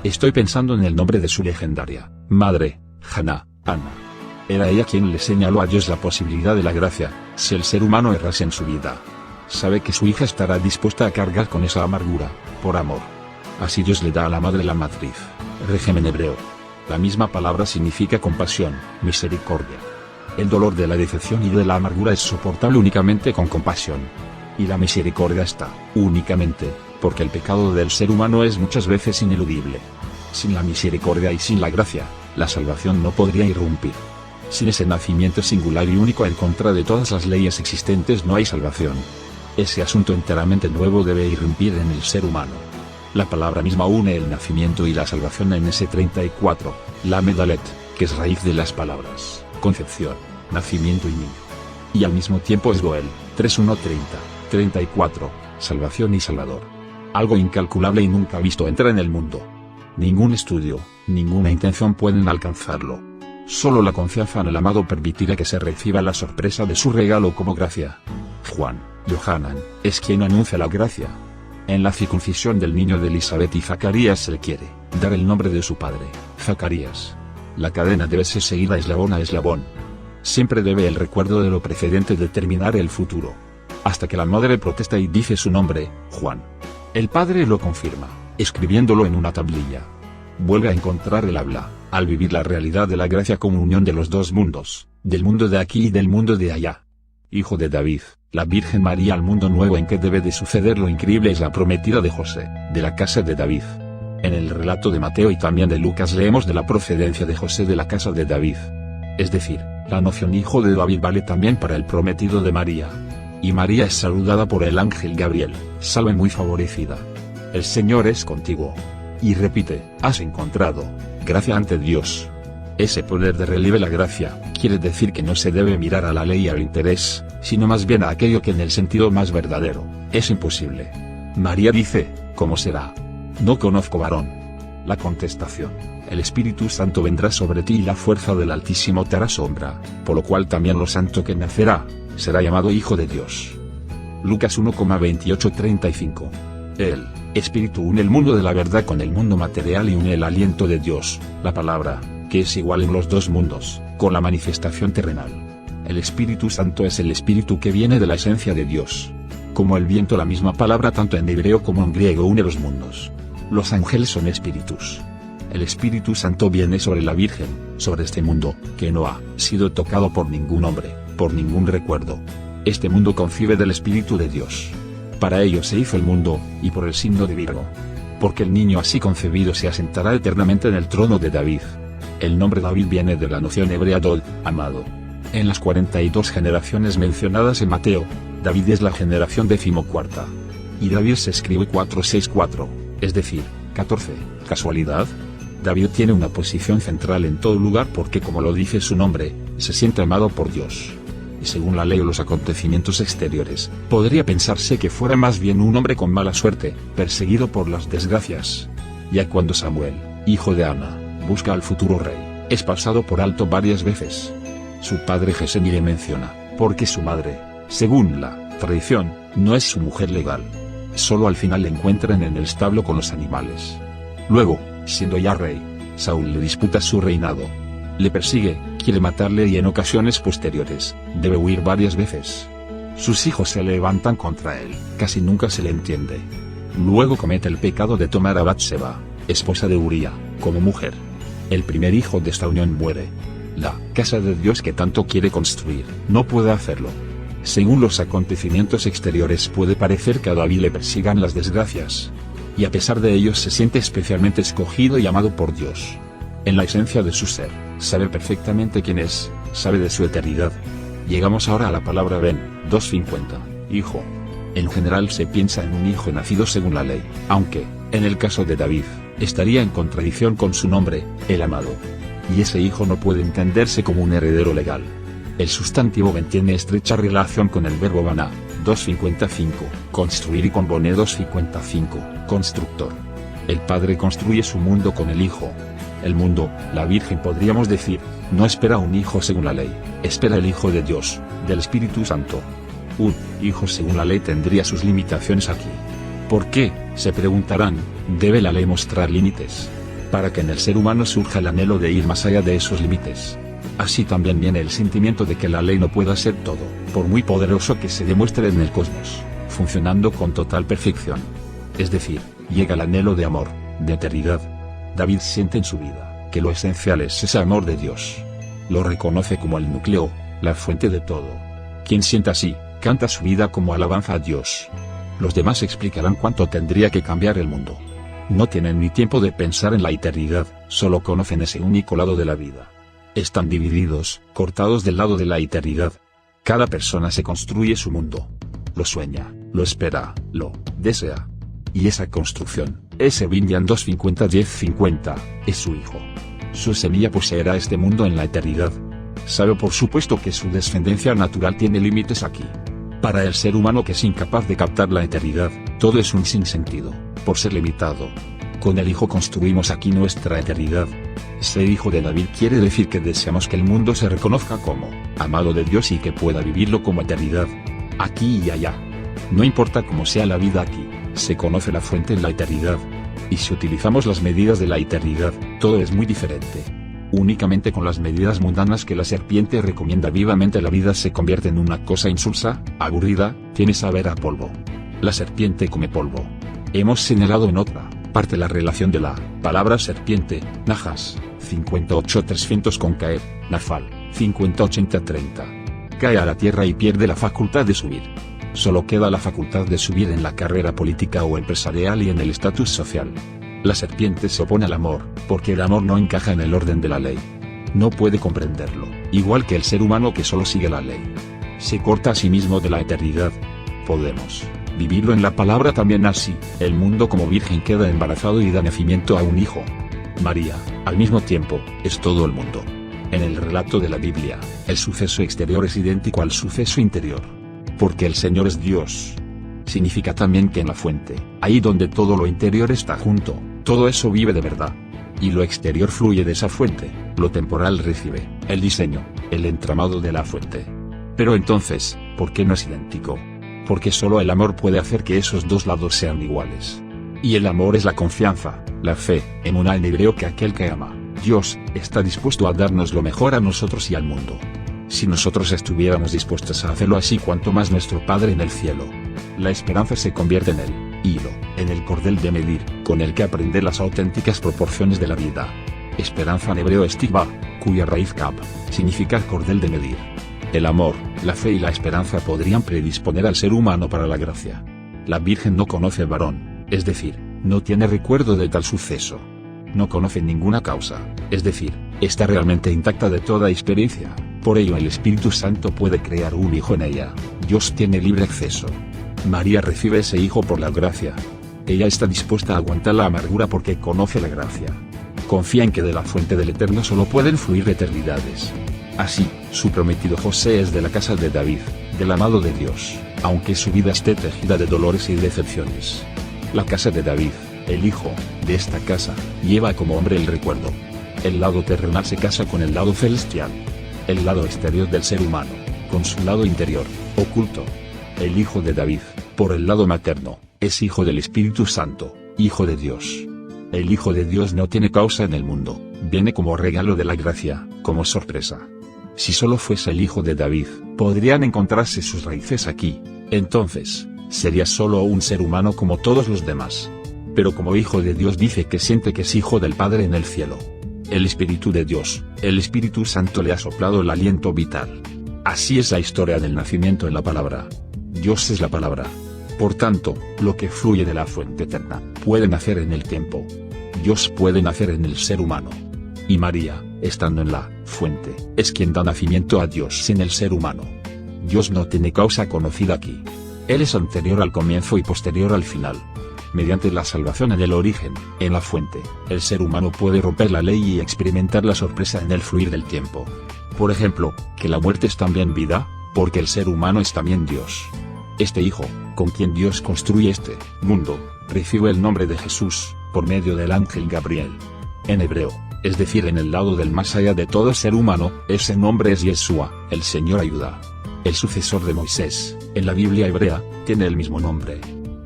Estoy pensando en el nombre de su legendaria madre, Haná, Ana. Era ella quien le señaló a Dios la posibilidad de la gracia, si el ser humano errase en su vida. Sabe que su hija estará dispuesta a cargar con esa amargura, por amor. Así Dios le da a la madre la matriz, Regem en hebreo. La misma palabra significa compasión, misericordia. El dolor de la decepción y de la amargura es soportable únicamente con compasión. Y la misericordia está, únicamente, porque el pecado del ser humano es muchas veces ineludible. Sin la misericordia y sin la gracia, la salvación no podría irrumpir. Sin ese nacimiento singular y único en contra de todas las leyes existentes no hay salvación. Ese asunto enteramente nuevo debe irrumpir en el ser humano. La palabra misma une el nacimiento y la salvación en ese 34, la Medalet, que es raíz de las palabras, concepción, nacimiento y niño. Y al mismo tiempo es Goel, 3.1.30, 34, salvación y salvador. Algo incalculable y nunca visto entra en el mundo. Ningún estudio, ninguna intención pueden alcanzarlo. Solo la confianza en el amado permitirá que se reciba la sorpresa de su regalo como gracia. Juan, Yohanan, es quien anuncia la gracia. En la circuncisión del niño de Elizabeth y Zacarías se le quiere dar el nombre de su padre, Zacarías. La cadena debe ser seguida eslabón a eslabón. Siempre debe el recuerdo de lo precedente determinar el futuro. Hasta que la madre protesta y dice su nombre, Juan. El padre lo confirma, escribiéndolo en una tablilla. Vuelve a encontrar el habla, al vivir la realidad de la gracia como unión de los dos mundos, del mundo de aquí y del mundo de allá. Hijo de David, la Virgen María al mundo nuevo en que debe de suceder lo increíble es la prometida de José, de la casa de David. En el relato de Mateo y también de Lucas leemos de la procedencia de José de la casa de David. Es decir, la noción hijo de David vale también para el prometido de María. Y María es saludada por el ángel Gabriel, salve muy favorecida. El Señor es contigo. Y repite, has encontrado gracia ante Dios. Ese poder de relieve la gracia, quiere decir que no se debe mirar a la ley y al interés, sino más bien a aquello que en el sentido más verdadero, es imposible. María dice, ¿cómo será? No conozco varón. La contestación, el Espíritu Santo vendrá sobre ti y la fuerza del Altísimo te hará sombra, por lo cual también lo santo que nacerá, será llamado Hijo de Dios. Lucas 1,28-35. El Espíritu une el mundo de la verdad con el mundo material y une el aliento de Dios, la palabra, que es igual en los dos mundos, con la manifestación terrenal. El Espíritu Santo es el Espíritu que viene de la esencia de Dios. Como el viento, la misma palabra tanto en hebreo como en griego une los mundos. Los ángeles son espíritus. El Espíritu Santo viene sobre la Virgen, sobre este mundo, que no ha sido tocado por ningún hombre, por ningún recuerdo. Este mundo concibe del Espíritu de Dios. Para ello se hizo el mundo, y por el signo de Virgo. porque el niño así concebido se asentará eternamente en el trono de David. El nombre David viene de la noción hebrea dod, amado. En las 42 generaciones mencionadas en Mateo, David es la generación 14ª. Y David se escribe 464, es decir, 14. ¿Casualidad? David tiene una posición central en todo lugar porque, como lo dice su nombre, se siente amado por Dios. Y según la ley o los acontecimientos exteriores, podría pensarse que fuera más bien un hombre con mala suerte, perseguido por las desgracias. Ya cuando Samuel, hijo de Ana, busca al futuro rey, es pasado por alto varias veces. Su padre Jesé ni le menciona, porque su madre, según la tradición, no es su mujer legal. Solo al final le encuentran en el establo con los animales. Luego, siendo ya rey, Saúl le disputa su reinado. Le persigue, quiere matarle y en ocasiones posteriores, debe huir varias veces. Sus hijos se levantan contra él, casi nunca se le entiende. Luego comete el pecado de tomar a Batseba, esposa de Uría, como mujer. El primer hijo de esta unión muere. La casa de Dios que tanto quiere construir, no puede hacerlo. Según los acontecimientos exteriores puede parecer que a David le persigan las desgracias. Y a pesar de ello se siente especialmente escogido y amado por Dios. En la esencia de su ser, sabe perfectamente quién es, sabe de su eternidad. Llegamos ahora a la palabra Ben, 250, hijo. En general se piensa en un hijo nacido según la ley, aunque, en el caso de David, estaría en contradicción con su nombre, el amado. Y ese hijo no puede entenderse como un heredero legal. El sustantivo Ben tiene estrecha relación con el verbo baná, 255, construir, y con boné 255, constructor. El Padre construye su mundo con el Hijo. El mundo, la Virgen podríamos decir, no espera un hijo según la ley, espera el Hijo de Dios, del Espíritu Santo. Un hijo según la ley tendría sus limitaciones aquí. ¿Por qué?, se preguntarán, ¿debe la ley mostrar límites? Para que en el ser humano surja el anhelo de ir más allá de esos límites. Así también viene el sentimiento de que la ley no pueda ser todo, por muy poderoso que se demuestre en el cosmos, funcionando con total perfección. Es decir, llega el anhelo de amor, de eternidad. David siente en su vida, que lo esencial es ese amor de Dios. Lo reconoce como el núcleo, la fuente de todo. Quien sienta así, canta su vida como alabanza a Dios. Los demás explicarán cuánto tendría que cambiar el mundo. No tienen ni tiempo de pensar en la eternidad, solo conocen ese único lado de la vida. Están divididos, cortados del lado de la eternidad. Cada persona se construye su mundo. Lo sueña, lo espera, lo desea. Y esa construcción, ese Binyan 250-1050, es su hijo. Su semilla poseerá este mundo en la eternidad. Sabe por supuesto que su descendencia natural tiene límites aquí. Para el ser humano que es incapaz de captar la eternidad, todo es un sinsentido, por ser limitado. Con el Hijo construimos aquí nuestra eternidad. Ser hijo de David quiere decir que deseamos que el mundo se reconozca como amado de Dios y que pueda vivirlo como eternidad, aquí y allá. No importa cómo sea la vida aquí, se conoce la fuente en la eternidad. Y si utilizamos las medidas de la eternidad, todo es muy diferente. Únicamente con las medidas mundanas que la serpiente recomienda vivamente la vida se convierte en una cosa insulsa, aburrida, tiene saber a polvo. La serpiente come polvo. Hemos señalado en otra parte la relación de la palabra serpiente, Najas, 58-300 con caer, Nafal, 50-80-30. Cae a la tierra y pierde la facultad de subir. Solo queda la facultad de subir en la carrera política o empresarial y en el estatus social. La serpiente se opone al amor, porque el amor no encaja en el orden de la ley. No puede comprenderlo, igual que el ser humano que solo sigue la ley. Se corta a sí mismo de la eternidad. Podemos vivirlo en la palabra también así, el mundo como virgen queda embarazado y da nacimiento a un hijo. María, al mismo tiempo, es todo el mundo. En el relato de la Biblia, el suceso exterior es idéntico al suceso interior. Porque el Señor es Dios. Significa también que en la fuente, ahí donde todo lo interior está junto, todo eso vive de verdad. Y lo exterior fluye de esa fuente, lo temporal recibe el diseño, el entramado de la fuente. Pero entonces, ¿por qué no es idéntico? Porque solo el amor puede hacer que esos dos lados sean iguales. Y el amor es la confianza, la fe, en un hebreo que aquel que ama, Dios, está dispuesto a darnos lo mejor a nosotros y al mundo. Si nosotros estuviéramos dispuestos a hacerlo así, cuanto más nuestro Padre en el cielo. La esperanza se convierte en el hilo, en el cordel de medir, con el que aprender las auténticas proporciones de la vida. Esperanza en hebreo es tikva, cuya raíz kab, significa cordel de medir. El amor, la fe y la esperanza podrían predisponer al ser humano para la gracia. La Virgen no conoce varón, es decir, no tiene recuerdo de tal suceso. No conoce ninguna causa, es decir, está realmente intacta de toda experiencia, por ello el Espíritu Santo puede crear un hijo en ella. Dios tiene libre acceso. María recibe ese hijo por la gracia. Ella está dispuesta a aguantar la amargura porque conoce la gracia. Confía en que de la fuente del Eterno solo pueden fluir eternidades. Así, su prometido José es de la casa de David, del amado de Dios, aunque su vida esté tejida de dolores y decepciones. La casa de David, el hijo, de esta casa, lleva como hombre el recuerdo. El lado terrenal se casa con el lado celestial. El lado exterior del ser humano, con su lado interior, oculto. El hijo de David, por el lado materno, es hijo del Espíritu Santo, hijo de Dios. El hijo de Dios no tiene causa en el mundo, viene como regalo de la gracia, como sorpresa. Si solo fuese el hijo de David, podrían encontrarse sus raíces aquí, entonces, sería solo un ser humano como todos los demás. Pero como hijo de Dios dice que siente que es hijo del Padre en el cielo. El Espíritu de Dios, el Espíritu Santo le ha soplado el aliento vital. Así es la historia del nacimiento en la palabra. Dios es la palabra. Por tanto, lo que fluye de la fuente eterna, puede nacer en el tiempo. Dios puede nacer en el ser humano. Y María, estando en la fuente, es quien da nacimiento a Dios en el ser humano. Dios no tiene causa conocida aquí. Él es anterior al comienzo y posterior al final. Mediante la salvación en el origen, en la fuente, el ser humano puede romper la ley y experimentar la sorpresa en el fluir del tiempo. Por ejemplo, que la muerte es también vida, porque el ser humano es también Dios. Este Hijo, con quien Dios construye este mundo, recibe el nombre de Jesús, por medio del ángel Gabriel. En hebreo, es decir en el lado del más allá de todo ser humano, ese nombre es Yeshua, el Señor ayuda. El sucesor de Moisés, en la Biblia hebrea, tiene el mismo nombre.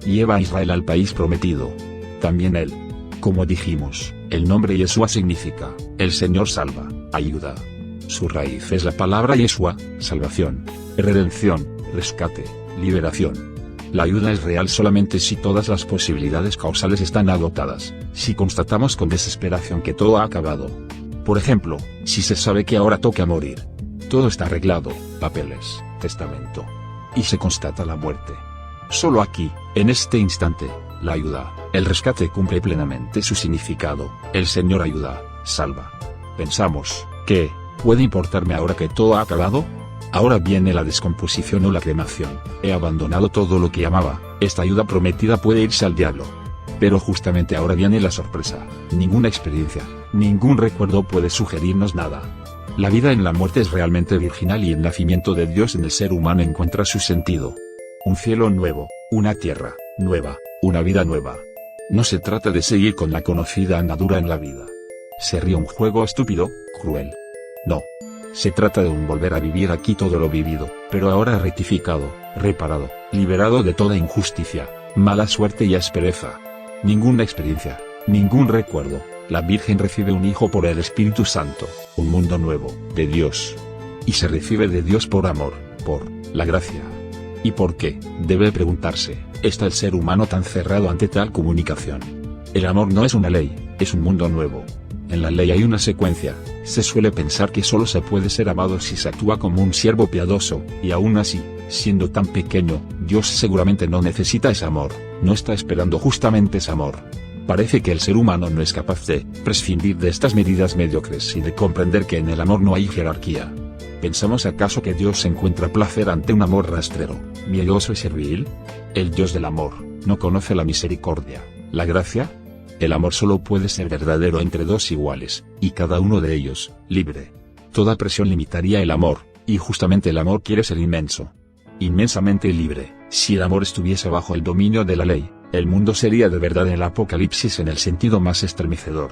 Lleva a Israel al país prometido. También él. Como dijimos, el nombre Yeshua significa, el Señor salva, ayuda. Su raíz es la palabra Yeshua, salvación, redención, rescate, liberación. La ayuda es real solamente si todas las posibilidades causales están agotadas, si constatamos con desesperación que todo ha acabado. Por ejemplo, si se sabe que ahora toca morir. Todo está arreglado, papeles, testamento. Y se constata la muerte. Solo aquí, en este instante, la ayuda, el rescate cumple plenamente su significado, el Señor ayuda, salva. Pensamos, ¿qué puede importarme ahora que todo ha acabado? Ahora viene la descomposición o la cremación, he abandonado todo lo que amaba, esta ayuda prometida puede irse al diablo. Pero justamente ahora viene la sorpresa, ninguna experiencia, ningún recuerdo puede sugerirnos nada. La vida en la muerte es realmente virginal y el nacimiento de Dios en el ser humano encuentra su sentido. Un cielo nuevo, una tierra nueva, una vida nueva. No se trata de seguir con la conocida andadura en la vida. ¿Sería un juego estúpido, cruel? No. Se trata de un volver a vivir aquí todo lo vivido, pero ahora rectificado, reparado, liberado de toda injusticia, mala suerte y aspereza. Ninguna experiencia, ningún recuerdo. La Virgen recibe un hijo por el Espíritu Santo, un mundo nuevo, de Dios. Y se recibe de Dios por amor, por la gracia. ¿Y por qué? Debe preguntarse, ¿está el ser humano tan cerrado ante tal comunicación? El amor no es una ley, es un mundo nuevo. En la ley hay una secuencia, se suele pensar que solo se puede ser amado si se actúa como un siervo piadoso, y aún así, siendo tan pequeño, Dios seguramente no necesita ese amor, no está esperando justamente ese amor. Parece que el ser humano no es capaz de prescindir de estas medidas mediocres y de comprender que en el amor no hay jerarquía. ¿Pensamos acaso que Dios encuentra placer ante un amor rastrero, miedoso y servil? El Dios del amor, no conoce la misericordia, la gracia. El amor solo puede ser verdadero entre dos iguales, y cada uno de ellos, libre. Toda presión limitaría el amor, y justamente el amor quiere ser inmenso. Inmensamente libre. Si el amor estuviese bajo el dominio de la ley, el mundo sería de verdad el apocalipsis en el sentido más estremecedor.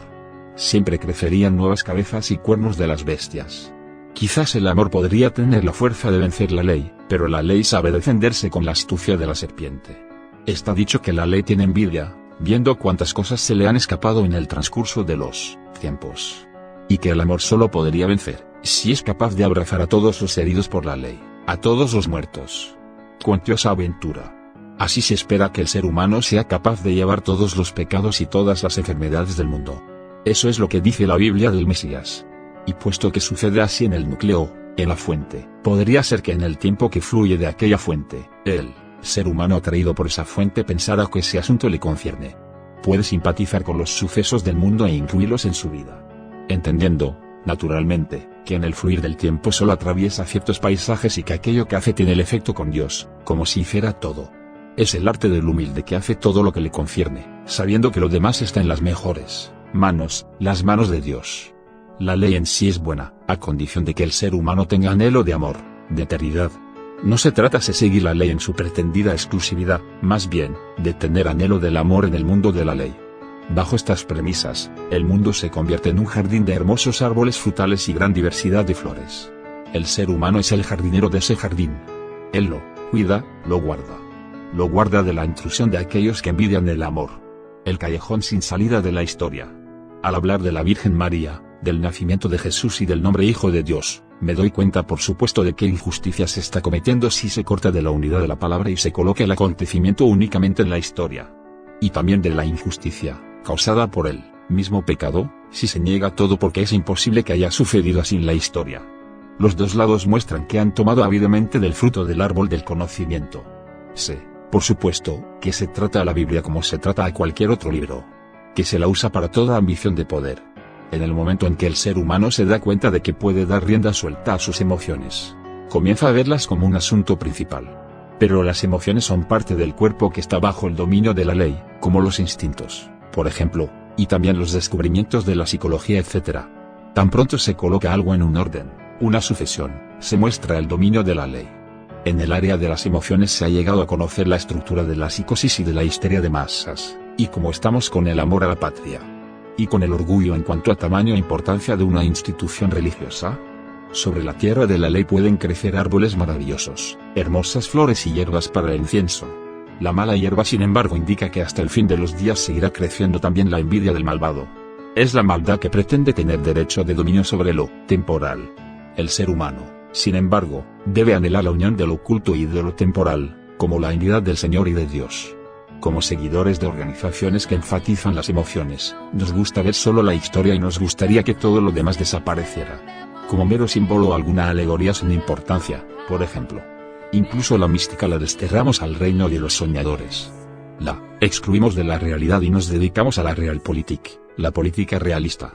Siempre crecerían nuevas cabezas y cuernos de las bestias. Quizás el amor podría tener la fuerza de vencer la ley, pero la ley sabe defenderse con la astucia de la serpiente. Está dicho que la ley tiene envidia, viendo cuántas cosas se le han escapado en el transcurso de los tiempos. Y que el amor solo podría vencer, si es capaz de abrazar a todos los heridos por la ley, a todos los muertos. Cuantiosa aventura. Así se espera que el ser humano sea capaz de llevar todos los pecados y todas las enfermedades del mundo. Eso es lo que dice la Biblia del Mesías. Y puesto que sucede así en el núcleo, en la fuente, podría ser que en el tiempo que fluye de aquella fuente, el ser humano atraído por esa fuente pensara que ese asunto le concierne. puede simpatizar con los sucesos del mundo e incluirlos en su vida. Entendiendo, naturalmente, que en el fluir del tiempo solo atraviesa ciertos paisajes y que aquello que hace tiene el efecto con Dios, como si hiciera todo. Es el arte del humilde que hace todo lo que le concierne, sabiendo que lo demás está en las mejores manos, las manos de Dios. La ley en sí es buena, a condición de que el ser humano tenga anhelo de amor, de eternidad. No se trata de seguir la ley en su pretendida exclusividad, más bien, de tener anhelo del amor en el mundo de la ley. Bajo estas premisas, el mundo se convierte en un jardín de hermosos árboles frutales y gran diversidad de flores. El ser humano es el jardinero de ese jardín. Él lo cuida, lo guarda. Lo guarda de la intrusión de aquellos que envidian el amor. El callejón sin salida de la historia. Al hablar de la Virgen María, del nacimiento de Jesús y del nombre Hijo de Dios, me doy cuenta por supuesto de qué injusticia se está cometiendo si se corta de la unidad de la palabra y se coloca el acontecimiento únicamente en la historia. Y también de la injusticia, causada por el mismo pecado, si se niega todo porque es imposible que haya sucedido así en la historia. Los dos lados muestran que han tomado ávidamente del fruto del árbol del conocimiento. Sé, por supuesto, que se trata a la Biblia como se trata a cualquier otro libro. Que se la usa para toda ambición de poder. En el momento en que el ser humano se da cuenta de que puede dar rienda suelta a sus emociones, comienza a verlas como un asunto principal. Pero las emociones son parte del cuerpo que está bajo el dominio de la ley, como los instintos, por ejemplo, y también los descubrimientos de la psicología, etc. Tan pronto se coloca algo en un orden, una sucesión, se muestra el dominio de la ley. En el área de las emociones se ha llegado a conocer la estructura de la psicosis y de la histeria de masas, y como estamos con el amor a la patria, y con el orgullo en cuanto a tamaño e importancia de una institución religiosa. Sobre la tierra de la ley pueden crecer árboles maravillosos, hermosas flores y hierbas para el incienso. La mala hierba sin embargo indica que hasta el fin de los días seguirá creciendo también la envidia del malvado. Es la maldad que pretende tener derecho de dominio sobre lo temporal. El ser humano, sin embargo, debe anhelar la unión de lo oculto y de lo temporal, como la unidad del Señor y de Dios. Como seguidores de organizaciones que enfatizan las emociones, nos gusta ver solo la historia y nos gustaría que todo lo demás desapareciera. Como mero símbolo o alguna alegoría sin importancia, por ejemplo. Incluso la mística la desterramos al reino de los soñadores. La excluimos de la realidad y nos dedicamos a la realpolitik, la política realista.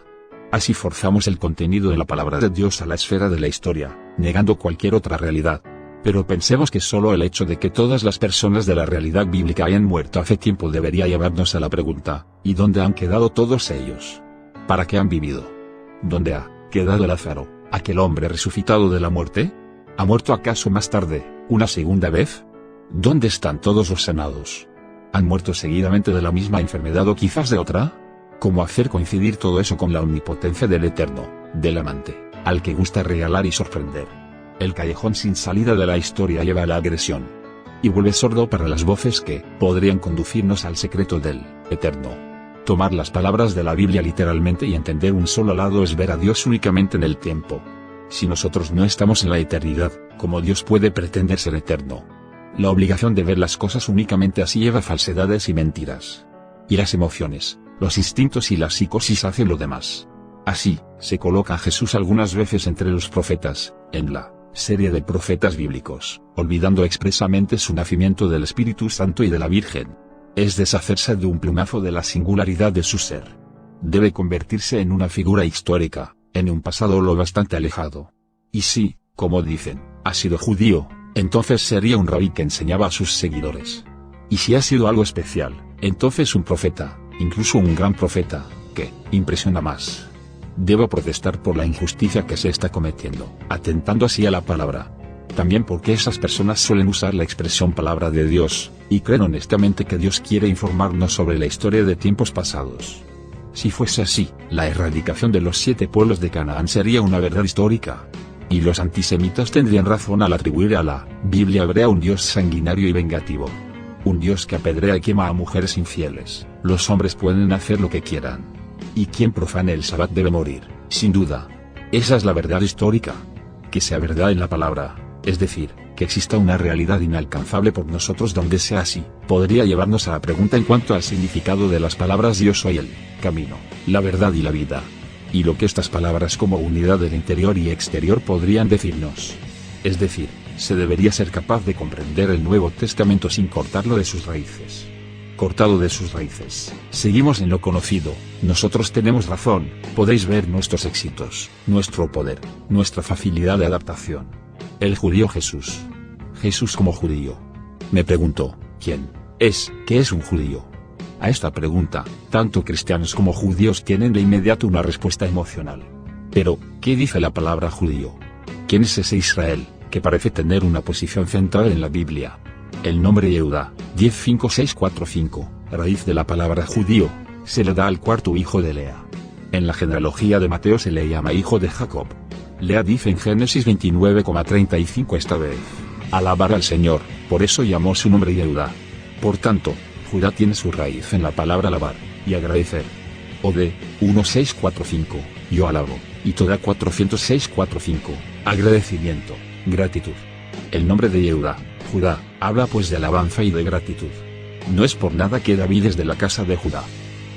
Así forzamos el contenido de la palabra de Dios a la esfera de la historia, negando cualquier otra realidad. Pero pensemos que solo el hecho de que todas las personas de la realidad bíblica hayan muerto hace tiempo debería llevarnos a la pregunta, ¿y dónde han quedado todos ellos? ¿Para qué han vivido? ¿Dónde ha quedado Lázaro, aquel hombre resucitado de la muerte? ¿Ha muerto acaso más tarde, una segunda vez? ¿Dónde están todos los sanados? ¿Han muerto seguidamente de la misma enfermedad o quizás de otra? ¿Cómo hacer coincidir todo eso con la omnipotencia del Eterno, del amante, al que gusta regalar y sorprender? El callejón sin salida de la historia lleva a la agresión. Y vuelve sordo para las voces que podrían conducirnos al secreto del Eterno. Tomar las palabras de la Biblia literalmente y entender un solo lado es ver a Dios únicamente en el tiempo. Si nosotros no estamos en la eternidad, ¿cómo Dios puede pretender ser eterno? La obligación de ver las cosas únicamente así lleva falsedades y mentiras. Y las emociones, los instintos y la psicosis hacen lo demás. Así, se coloca a Jesús algunas veces entre los profetas, en la serie de profetas bíblicos, olvidando expresamente su nacimiento del Espíritu Santo y de la Virgen. Es deshacerse de un plumazo de la singularidad de su ser. Debe convertirse en una figura histórica, en un pasado lo bastante alejado. Y si, como dicen, ha sido judío, entonces sería un rabí que enseñaba a sus seguidores. Y si ha sido algo especial, entonces un profeta, incluso un gran profeta, que impresiona más. Debo protestar por la injusticia que se está cometiendo, atentando así a la palabra. También porque esas personas suelen usar la expresión palabra de Dios, y creen honestamente que Dios quiere informarnos sobre la historia de tiempos pasados. Si fuese así, la erradicación de los 7 pueblos de Canaán sería una verdad histórica. Y los antisemitas tendrían razón al atribuir a la Biblia hebrea un Dios sanguinario y vengativo. Un Dios que apedrea y quema a mujeres infieles. Los hombres pueden hacer lo que quieran. Y quien profane el Sabbat debe morir, sin duda. Esa es la verdad histórica. Que sea verdad en la palabra, es decir, que exista una realidad inalcanzable por nosotros donde sea así, podría llevarnos a la pregunta en cuanto al significado de las palabras yo soy el camino, la verdad y la vida. Y lo que estas palabras como unidad del interior y exterior podrían decirnos. Es decir, se debería ser capaz de comprender el Nuevo Testamento sin cortarlo de sus raíces. cortado de sus raíces. Seguimos en lo conocido, nosotros tenemos razón, podéis ver nuestros éxitos, nuestro poder, nuestra facilidad de adaptación. El judío Jesús. Jesús como judío. Me pregunto, ¿quién es? ¿Qué es un judío? A esta pregunta, tanto cristianos como judíos tienen de inmediato una respuesta emocional. Pero, ¿qué dice la palabra judío? ¿Quién es ese Israel, que parece tener una posición central en la Biblia? El nombre Yehuda, 105645, raíz de la palabra judío, se le da al cuarto hijo de Lea. En la genealogía de Mateo se le llama hijo de Jacob. Lea dice en Génesis 29,35 esta vez: alabar al Señor, por eso llamó su nombre Yehuda. Por tanto, Judá tiene su raíz en la palabra alabar y agradecer. Od 1645, yo alabo, y toda 40645, agradecimiento, gratitud. El nombre de Yehuda, Judá, habla pues de alabanza y de gratitud. No es por nada que David es de la casa de Judá.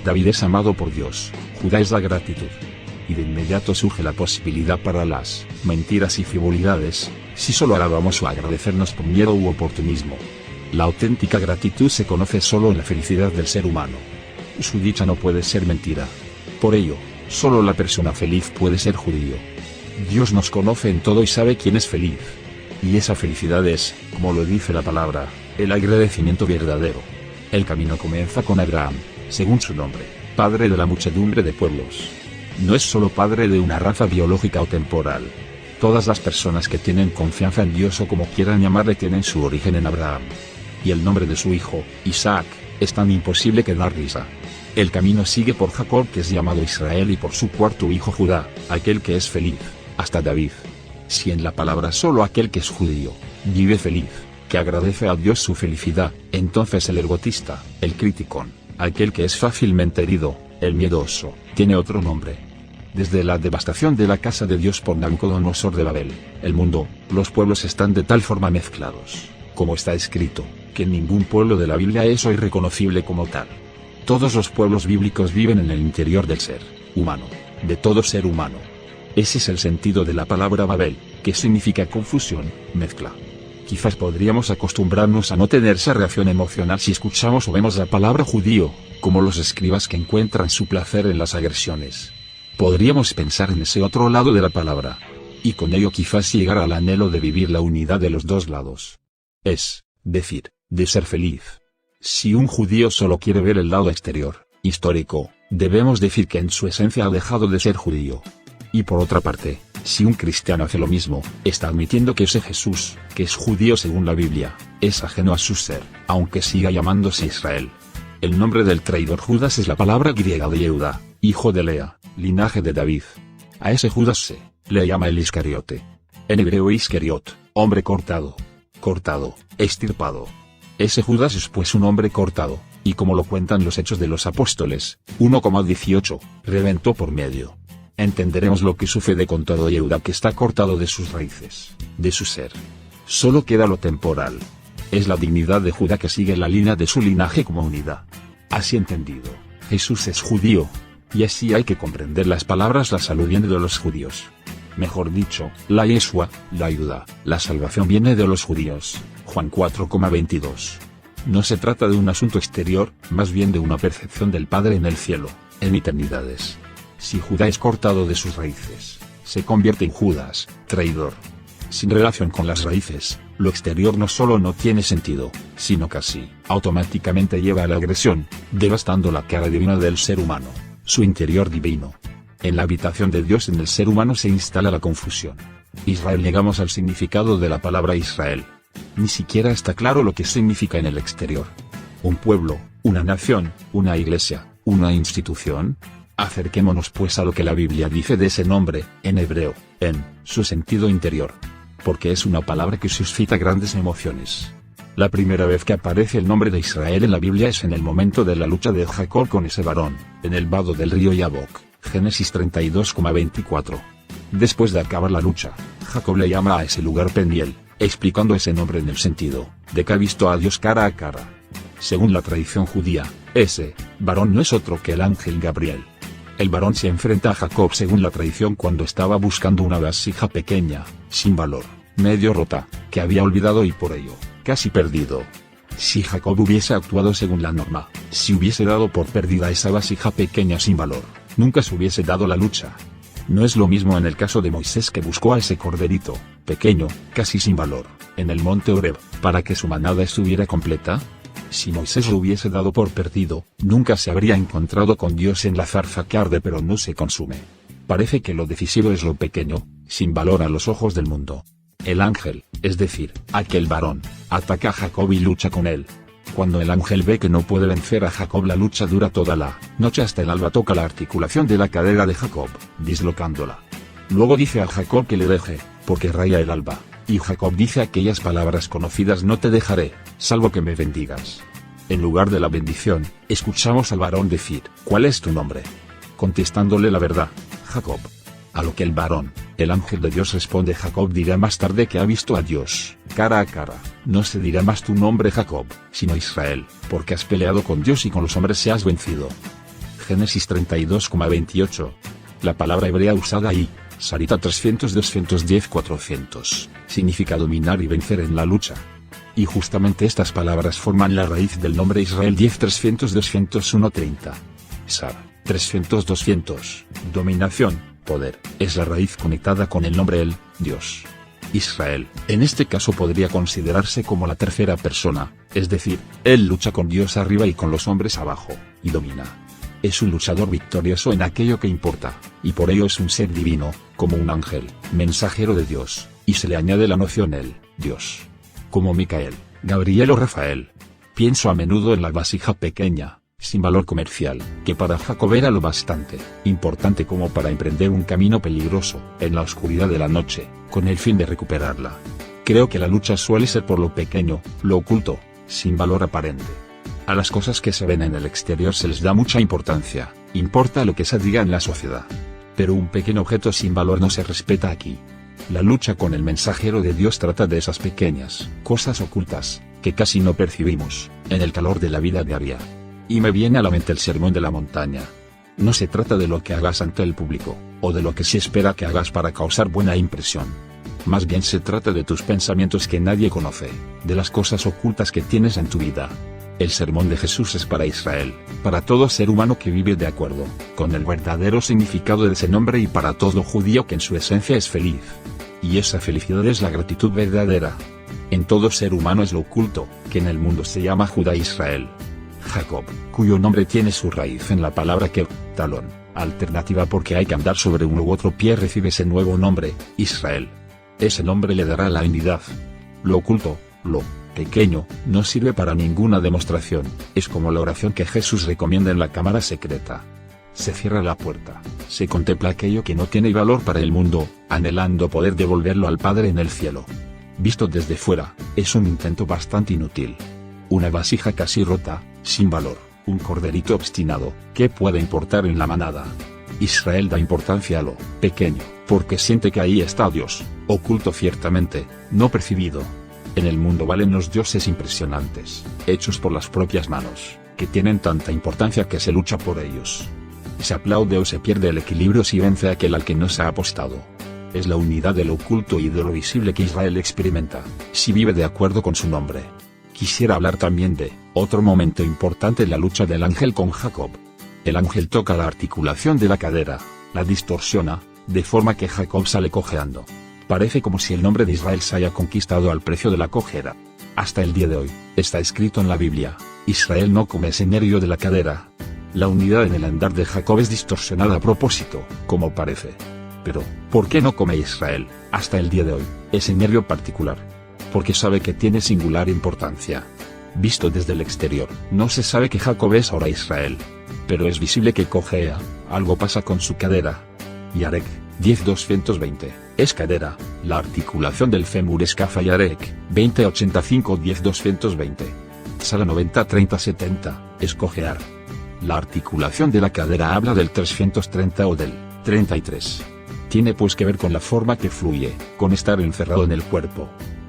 David es amado por Dios, Judá es la gratitud. Y de inmediato surge la posibilidad para las mentiras y frivolidades, si solo alabamos o agradecernos por miedo u oportunismo. La auténtica gratitud se conoce solo en la felicidad del ser humano. Su dicha no puede ser mentira. Por ello, solo la persona feliz puede ser judío. Dios nos conoce en todo y sabe quién es feliz. Y esa felicidad es, como lo dice la palabra, el agradecimiento verdadero. El camino comienza con Abraham, según su nombre, padre de la muchedumbre de pueblos. No es solo padre de una raza biológica o temporal. Todas las personas que tienen confianza en Dios o como quieran llamarle tienen su origen en Abraham. Y el nombre de su hijo, Isaac, es tan imposible que da risa. El camino sigue por Jacob, que es llamado Israel, y por su cuarto hijo Judá, aquel que es feliz, hasta David. Si en la palabra solo aquel que es judío vive feliz, que agradece a Dios su felicidad, entonces el egotista, el criticón, aquel que es fácilmente herido, el miedoso, tiene otro nombre. Desde la devastación de la casa de Dios por Nabucodonosor de Babel, el mundo, los pueblos están de tal forma mezclados, como está escrito, que ningún pueblo de la Biblia es hoy reconocible como tal. Todos los pueblos bíblicos viven en el interior del ser humano, de todo ser humano. Ese es el sentido de la palabra Babel, que significa confusión, mezcla. Quizás podríamos acostumbrarnos a no tener esa reacción emocional si escuchamos o vemos la palabra judío, como los escribas que encuentran su placer en las agresiones. Podríamos pensar en ese otro lado de la palabra, y con ello quizás llegar al anhelo de vivir la unidad de los dos lados. Es decir, de ser feliz. Si un judío solo quiere ver el lado exterior, histórico, debemos decir que en su esencia ha dejado de ser judío. Y por otra parte, si un cristiano hace lo mismo, está admitiendo que ese Jesús, que es judío según la Biblia, es ajeno a su ser, aunque siga llamándose Israel. El nombre del traidor Judas es la palabra griega de Yehuda, hijo de Lea, linaje de David. A ese Judas se le llama el Iscariote. En hebreo Iscariot, hombre cortado, estirpado. Ese Judas es pues un hombre cortado, y como lo cuentan los Hechos de los Apóstoles, 1,18, reventó por medio. Entenderemos lo que sucede con todo Yehuda, que está cortado de sus raíces, de su ser. Solo queda lo temporal. Es la dignidad de Judá que sigue la línea de su linaje como unidad. Así entendido, Jesús es judío. Y así hay que comprender las palabras la salud viene de los judíos. Mejor dicho, la Yeshua, la ayuda, la salvación viene de los judíos. Juan 4,22. No se trata de un asunto exterior, más bien de una percepción del Padre en el cielo, en eternidades. Si Judá es cortado de sus raíces, se convierte en Judas, traidor. Sin relación con las raíces, lo exterior no solo no tiene sentido, sino casi automáticamente lleva a la agresión, devastando la cara divina del ser humano, su interior divino. En la habitación de Dios en el ser humano se instala la confusión. Israel, llegamos al significado de la palabra Israel. Ni siquiera está claro lo que significa en el exterior. Un pueblo, una nación, una iglesia, una institución. Acerquémonos pues a lo que la Biblia dice de ese nombre, en hebreo, en su sentido interior. Porque es una palabra que suscita grandes emociones. La primera vez que aparece el nombre de Israel en la Biblia es en el momento de la lucha de Jacob con ese varón, en el vado del río Yabok, Génesis 32,24. Después de acabar la lucha, Jacob le llama a ese lugar Peniel, explicando ese nombre en el sentido de que ha visto a Dios cara a cara. Según la tradición judía, ese varón no es otro que el ángel Gabriel. El varón se enfrenta a Jacob según la tradición cuando estaba buscando una vasija pequeña, sin valor, medio rota, que había olvidado y por ello, casi perdido. Si Jacob hubiese actuado según la norma, si hubiese dado por perdida esa vasija pequeña sin valor, nunca se hubiese dado la lucha. No es lo mismo en el caso de Moisés, que buscó a ese corderito, pequeño, casi sin valor, en el monte Horeb, para que su manada estuviera completa. Si Moisés lo hubiese dado por perdido, nunca se habría encontrado con Dios en la zarza que arde pero no se consume. Parece que lo decisivo es lo pequeño, sin valor a los ojos del mundo. El ángel, es decir, aquel varón, ataca a Jacob y lucha con él. Cuando el ángel ve que no puede vencer a Jacob, la lucha dura toda la noche hasta el alba. Toca la articulación de la cadera de Jacob, dislocándola. Luego dice a Jacob que le deje, porque raya el alba, y Jacob dice aquellas palabras conocidas: no te dejaré, salvo que me bendigas. En lugar de la bendición, escuchamos al varón decir: ¿cuál es tu nombre? Contestándole la verdad: Jacob. A lo que el varón, el ángel de Dios, responde: Jacob dirá más tarde que ha visto a Dios, cara a cara. No se dirá más tu nombre Jacob, sino Israel, porque has peleado con Dios y con los hombres y has vencido. Génesis 32,28. La palabra hebrea usada ahí, Sarita 300-210-400, significa dominar y vencer en la lucha. Y justamente estas palabras forman la raíz del nombre Israel. 10-300-201-30. Sar, 300-200, dominación, poder, es la raíz conectada con el nombre El, Dios. Israel, en este caso, podría considerarse como la tercera persona, es decir, él lucha con Dios arriba y con los hombres abajo, y domina. Es un luchador victorioso en aquello que importa, y por ello es un ser divino, como un ángel, mensajero de Dios, y se le añade la noción El, Dios. Como Micael, Gabriel o Rafael. Pienso a menudo en la vasija pequeña, sin valor comercial, que para Jacob era lo bastante importante como para emprender un camino peligroso, en la oscuridad de la noche, con el fin de recuperarla. Creo que la lucha suele ser por lo pequeño, lo oculto, sin valor aparente. A las cosas que se ven en el exterior se les da mucha importancia, importa lo que se diga en la sociedad. Pero un pequeño objeto sin valor no se respeta aquí. La lucha con el mensajero de Dios trata de esas pequeñas cosas ocultas, que casi no percibimos, en el calor de la vida diaria. Y me viene a la mente el sermón de la montaña. No se trata de lo que hagas ante el público, o de lo que se espera que hagas para causar buena impresión. Más bien se trata de tus pensamientos que nadie conoce, de las cosas ocultas que tienes en tu vida. El sermón de Jesús es para Israel, para todo ser humano que vive de acuerdo con el verdadero significado de ese nombre, y para todo judío que en su esencia es feliz. Y esa felicidad es la gratitud verdadera. En todo ser humano es lo oculto, que en el mundo se llama Judá e Israel. Jacob, cuyo nombre tiene su raíz en la palabra que, talón, alternativa porque hay que andar sobre uno u otro pie, recibe ese nuevo nombre, Israel. Ese nombre le dará la unidad. Lo oculto, lo pequeño, no sirve para ninguna demostración, es como la oración que Jesús recomienda en la cámara secreta. Se cierra la puerta, se contempla aquello que no tiene valor para el mundo, anhelando poder devolverlo al Padre en el cielo. Visto desde fuera, es un intento bastante inútil. Una vasija casi rota, sin valor, un corderito obstinado, ¿qué puede importar en la manada? Israel da importancia a lo pequeño, porque siente que ahí está Dios, oculto ciertamente, no percibido. En el mundo valen los dioses impresionantes, hechos por las propias manos, que tienen tanta importancia que se lucha por ellos. Se aplaude o se pierde el equilibrio si vence a aquel al que no se ha apostado. Es la unidad de lo oculto y de lo visible que Israel experimenta, si vive de acuerdo con su nombre. Quisiera hablar también de otro momento importante en la lucha del ángel con Jacob. El ángel toca la articulación de la cadera, la distorsiona, de forma que Jacob sale cojeando. Parece como si el nombre de Israel se haya conquistado al precio de la cojera. Hasta el día de hoy, está escrito en la Biblia: Israel no come ese nervio de la cadera. La unidad en el andar de Jacob es distorsionada a propósito, como parece. Pero, ¿por qué no come Israel, hasta el día de hoy, ese nervio particular? Porque sabe que tiene singular importancia. Visto desde el exterior, no se sabe que Jacob es ahora Israel. Pero es visible que cojea, algo pasa con su cadera. Yarek, 10-220, es cadera, la articulación del fémur es Kafa Yarek, 20-85-10-220. Sala 90-30-70, es cojear. La articulación de la cadera habla del 330 o del 33. Tiene pues que ver con la forma que fluye, con estar encerrado en el cuerpo.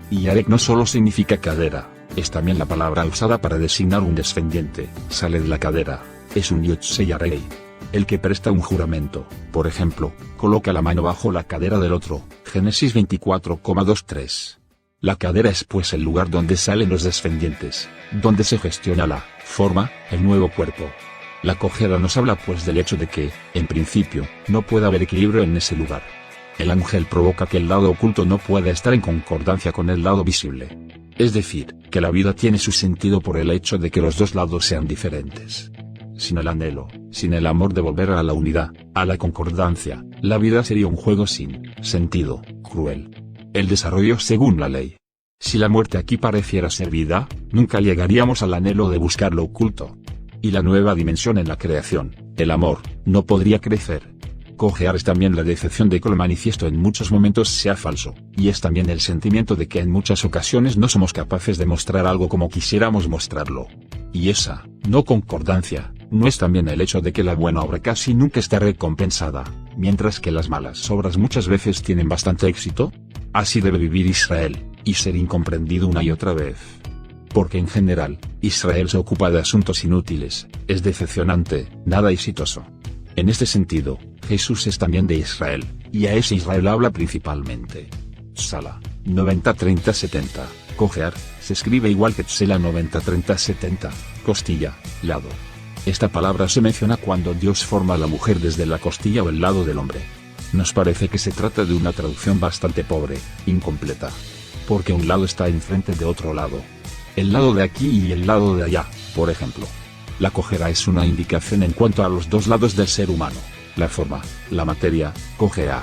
Y Yarek no solo significa cadera, es también la palabra usada para designar un descendiente, sale de la cadera, es un Yotze Yarei. El que presta un juramento, por ejemplo, coloca la mano bajo la cadera del otro, Génesis 24,23. La cadera es pues el lugar donde salen los descendientes, donde se gestiona la forma, el nuevo cuerpo. La cojera nos habla pues del hecho de que, en principio, no puede haber equilibrio en ese lugar. El ángel provoca que el lado oculto no pueda estar en concordancia con el lado visible. Es decir, que la vida tiene su sentido por el hecho de que los dos lados sean diferentes. Sin el anhelo, sin el amor de volver a la unidad, a la concordancia, la vida sería un juego sin sentido, cruel. El desarrollo según la ley. Si la muerte aquí pareciera ser vida, nunca llegaríamos al anhelo de buscar lo oculto. Y la nueva dimensión en la creación, el amor, no podría crecer. Cojear es también la decepción de que lo manifiesto en muchos momentos sea falso, y es también el sentimiento de que en muchas ocasiones no somos capaces de mostrar algo como quisiéramos mostrarlo. Y esa, no concordancia, no es también el hecho de que la buena obra casi nunca está recompensada, mientras que las malas obras muchas veces tienen bastante éxito. Así debe vivir Israel, y ser incomprendido una y otra vez. Porque en general, Israel se ocupa de asuntos inútiles, es decepcionante, nada exitoso. En este sentido, Jesús es también de Israel, y a ese Israel habla principalmente. Sala, 90-30-70, cojear, se escribe igual que Tsela 90-30-70, costilla, lado. Esta palabra se menciona cuando Dios forma a la mujer desde la costilla o el lado del hombre. Nos parece que se trata de una traducción bastante pobre, incompleta. Porque un lado está enfrente de otro lado. El lado de aquí y el lado de allá, por ejemplo. La cojera es una indicación en cuanto a los dos lados del ser humano, la forma, la materia, cojea.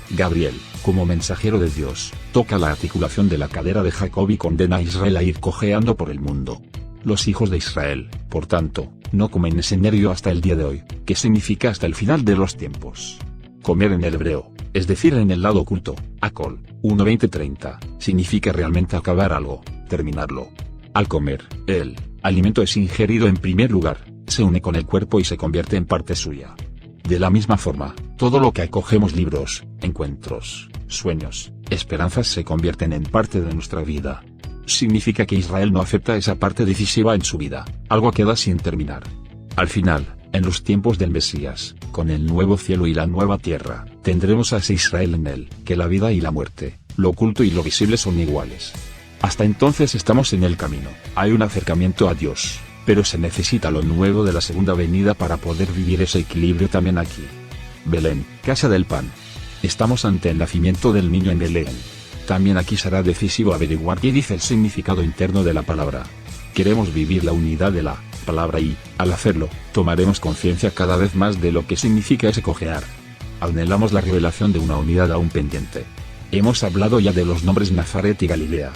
Gabriel, como mensajero de Dios, toca la articulación de la cadera de Jacob y condena a Israel a ir cojeando por el mundo. Los hijos de Israel, por tanto, no comen ese nervio hasta el día de hoy, que significa hasta el final de los tiempos. Comer en el hebreo, es decir en el lado oculto, akol, 1:20-30, significa realmente acabar algo, terminarlo. Al comer, el alimento es ingerido en primer lugar, se une con el cuerpo y se convierte en parte suya. De la misma forma, todo lo que acogemos, libros, encuentros, sueños, esperanzas, se convierten en parte de nuestra vida. Significa que Israel no acepta esa parte decisiva en su vida, algo queda sin terminar. Al final, en los tiempos del Mesías, con el nuevo cielo y la nueva tierra, tendremos a ese Israel en él, que la vida y la muerte, lo oculto y lo visible son iguales. Hasta entonces estamos en el camino, hay un acercamiento a Dios, pero se necesita lo nuevo de la segunda venida para poder vivir ese equilibrio también aquí. Belén, casa del pan. Estamos ante el nacimiento del niño en Belén. También aquí será decisivo averiguar qué dice el significado interno de la palabra. Queremos vivir la unidad de la palabra y, al hacerlo, tomaremos conciencia cada vez más de lo que significa ese cojear. Anhelamos la revelación de una unidad aún pendiente. Hemos hablado ya de los nombres Nazaret y Galilea.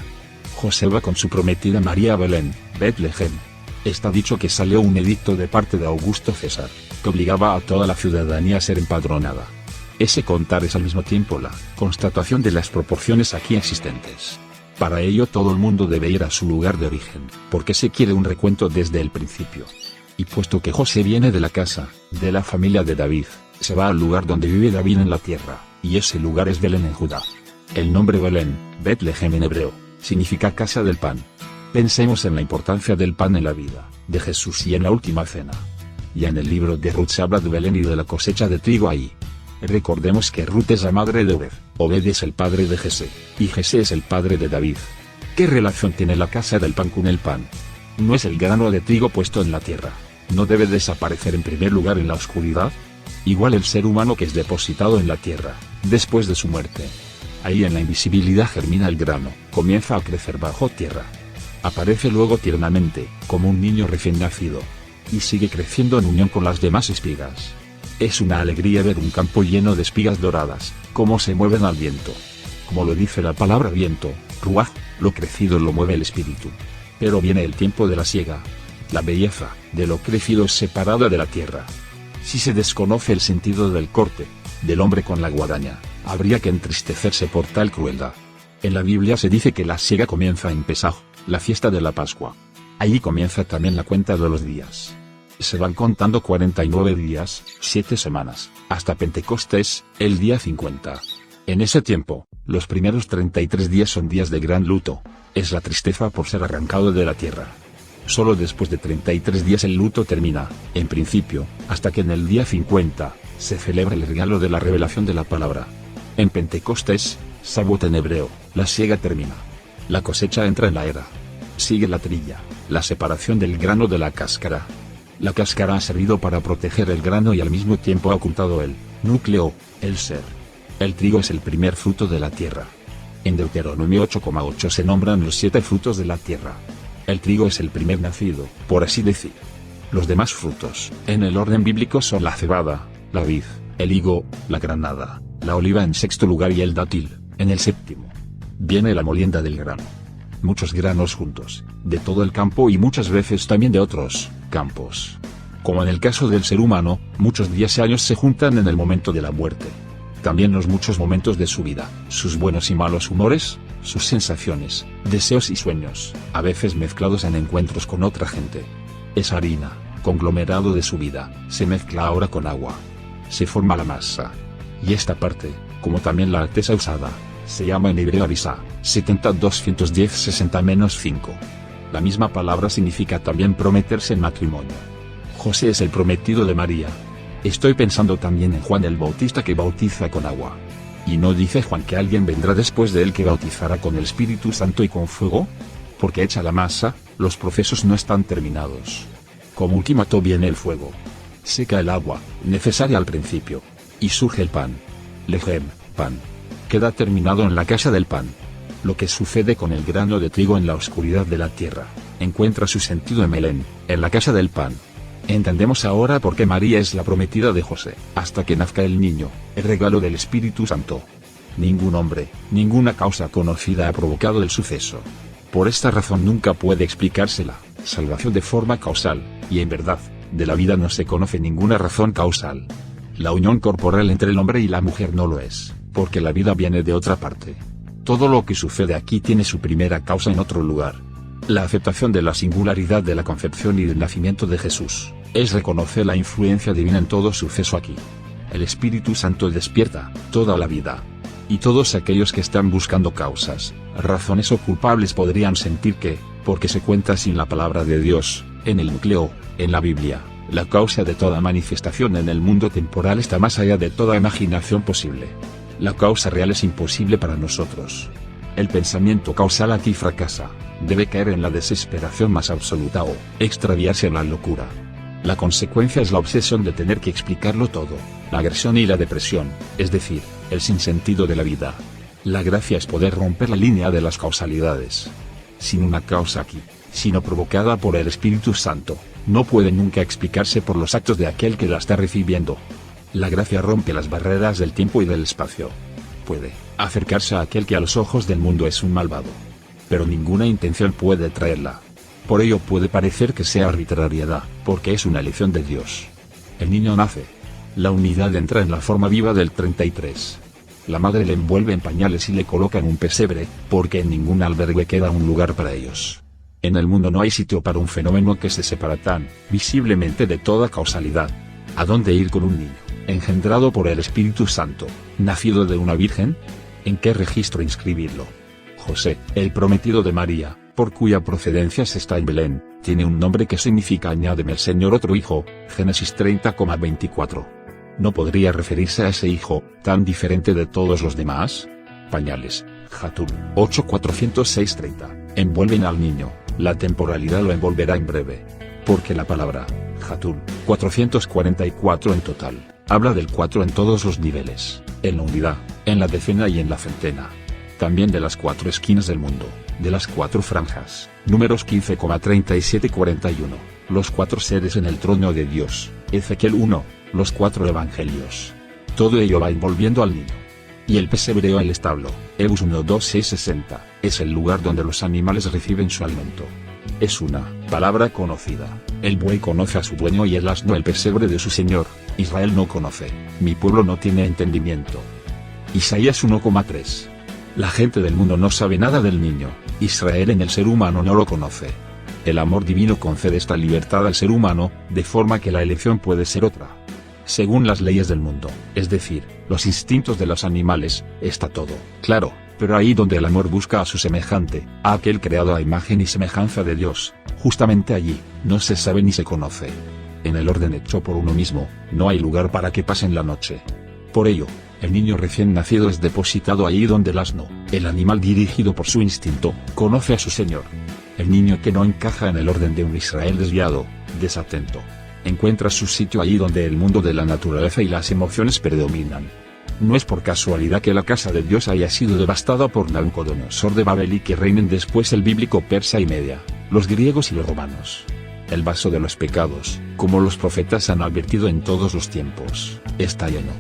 José va con su prometida María a Belén, Betlehem. Está dicho que salió un edicto de parte de Augusto César, que obligaba a toda la ciudadanía a ser empadronada. Ese contar es al mismo tiempo la constatación de las proporciones aquí existentes. Para ello todo el mundo debe ir a su lugar de origen, porque se quiere un recuento desde el principio. Y puesto que José viene de la casa, de la familia de David, se va al lugar donde vive David en la tierra, y ese lugar es Belén en Judá. El nombre Belén, Betlehem en hebreo, significa casa del pan. Pensemos en la importancia del pan en la vida de Jesús y en la última cena. Ya en el libro de Ruth se habla de Belén y de la cosecha de trigo ahí. Recordemos que Ruth es la madre de Obed, Obed es el padre de Jesé, y Jesé es el padre de David. ¿Qué relación tiene la casa del pan con el pan? ¿No es el grano de trigo puesto en la tierra? ¿No debe desaparecer en primer lugar en la oscuridad? Igual el ser humano que es depositado en la tierra, después de su muerte. Ahí en la invisibilidad germina el grano, comienza a crecer bajo tierra. Aparece luego tiernamente, como un niño recién nacido. Y sigue creciendo en unión con las demás espigas. Es una alegría ver un campo lleno de espigas doradas, cómo se mueven al viento. Como lo dice la palabra viento, ruaj, lo crecido lo mueve el espíritu. Pero viene el tiempo de la siega. La belleza de lo crecido es separada de la tierra. Si se desconoce el sentido del corte del hombre con la guadaña, habría que entristecerse por tal crueldad. En la Biblia se dice que la siega comienza en Pesaj, la fiesta de la Pascua. Allí comienza también la cuenta de los días. Se van contando 49 días, 7 semanas, hasta Pentecostés, el día 50. En ese tiempo, los primeros 33 días son días de gran luto, es la tristeza por ser arrancado de la tierra. Solo después de 33 días el luto termina, en principio, hasta que en el día 50, se celebra el regalo de la revelación de la palabra. En Pentecostés, Sabot en hebreo, la siega termina. La cosecha entra en la era. Sigue la trilla, la separación del grano de la cáscara. La cáscara ha servido para proteger el grano y al mismo tiempo ha ocultado el núcleo, el ser. El trigo es el primer fruto de la tierra. En Deuteronomio 8,8 se nombran los 7 frutos de la tierra. El trigo es el primer nacido, por así decir. Los demás frutos, en el orden bíblico, son la cebada, la vid, el higo, la granada, la oliva en sexto lugar y el dátil, en el séptimo. Viene la molienda del grano. Muchos granos juntos, de todo el campo y muchas veces también de otros campos. Como en el caso del ser humano, muchos días y años se juntan en el momento de la muerte. También los muchos momentos de su vida, sus buenos y malos humores, sus sensaciones, deseos y sueños, a veces mezclados en encuentros con otra gente. Esa harina, conglomerado de su vida, se mezcla ahora con agua. Se forma la masa. Y esta parte, como también la artesa usada, se llama en hebreo arisá, 70-210-60-5. La misma palabra significa también prometerse en matrimonio. José es el prometido de María. Estoy pensando también en Juan el Bautista que bautiza con agua. ¿Y no dice Juan que alguien vendrá después de él que bautizará con el Espíritu Santo y con fuego? Porque hecha la masa, los procesos no están terminados. Como ultimato viene el fuego. Seca el agua, necesaria al principio. Y surge el pan. Lejem, pan. Queda terminado en la casa del pan. Lo que sucede con el grano de trigo en la oscuridad de la tierra, encuentra su sentido en Belén, en la casa del pan. Entendemos ahora por qué María es la prometida de José, hasta que nazca el niño, el regalo del Espíritu Santo. Ningún hombre, ninguna causa conocida ha provocado el suceso. Por esta razón nunca puede explicarse la salvación de forma causal, y en verdad, de la vida no se conoce ninguna razón causal. La unión corporal entre el hombre y la mujer no lo es, porque la vida viene de otra parte. Todo lo que sucede aquí tiene su primera causa en otro lugar. La aceptación de la singularidad de la concepción y del nacimiento de Jesús, es reconocer la influencia divina en todo suceso aquí. El Espíritu Santo despierta toda la vida. Y todos aquellos que están buscando causas, razones o culpables podrían sentir que, porque se cuenta sin la palabra de Dios, en el núcleo, en la Biblia, la causa de toda manifestación en el mundo temporal está más allá de toda imaginación posible. La causa real es imposible para nosotros. El pensamiento causal aquí fracasa, debe caer en la desesperación más absoluta o extraviarse en la locura. La consecuencia es la obsesión de tener que explicarlo todo, la agresión y la depresión, es decir, el sinsentido de la vida. La gracia es poder romper la línea de las causalidades. Sin una causa aquí, sino provocada por el Espíritu Santo, no puede nunca explicarse por los actos de aquel que la está recibiendo. La gracia rompe las barreras del tiempo y del espacio. Puede acercarse a aquel que a los ojos del mundo es un malvado. Pero ninguna intención puede traerla. Por ello puede parecer que sea arbitrariedad, porque es una elección de Dios. El niño nace. La unidad entra en la forma viva del 33. La madre le envuelve en pañales y le coloca en un pesebre, porque en ningún albergue queda un lugar para ellos. En el mundo no hay sitio para un fenómeno que se separa tan visiblemente de toda causalidad. ¿A dónde ir con un niño, engendrado por el Espíritu Santo, nacido de una virgen? ¿En qué registro inscribirlo? José, el prometido de María, por cuya procedencia se está en Belén, tiene un nombre que significa añádeme el Señor otro hijo, Génesis 30,24. ¿No podría referirse a ese hijo, tan diferente de todos los demás? Pañales, Hatur, 8,406,30, envuelven al niño, la temporalidad lo envolverá en breve. Porque la palabra, Hatur, 444 en total, habla del 4 en todos los niveles, en la unidad, en la decena y en la centena. También de las 4 esquinas del mundo, de las 4 franjas, números 15,37-41, los 4 seres en el trono de Dios, Ezequiel 1, los 4 evangelios. Todo ello va envolviendo al niño. Y el pesebre o el establo, Hebreos 1:2-6-60, es el lugar donde los animales reciben su alimento. Es una palabra conocida. El buey conoce a su dueño y el asno el pesebre de su señor. Israel no conoce, mi pueblo no tiene entendimiento. Isaías 1,3. La gente del mundo no sabe nada del niño, Israel en el ser humano no lo conoce. El amor divino concede esta libertad al ser humano, de forma que la elección puede ser otra. Según las leyes del mundo, es decir, los instintos de los animales, está todo claro, pero ahí donde el amor busca a su semejante, a aquel creado a imagen y semejanza de Dios, justamente allí, no se sabe ni se conoce. En el orden hecho por uno mismo, no hay lugar para que pasen la noche. Por ello, El niño recién nacido es depositado ahí donde el asno, el animal dirigido por su instinto, conoce a su señor. El niño que no encaja en el orden de un Israel desviado, desatento, encuentra su sitio ahí donde el mundo de la naturaleza y las emociones predominan. No es por casualidad que la casa de Dios haya sido devastada por Nabucodonosor de Babel y que reinen después el bíblico persa y media, los griegos y los romanos. El vaso de los pecados, como los profetas han advertido en todos los tiempos, está lleno.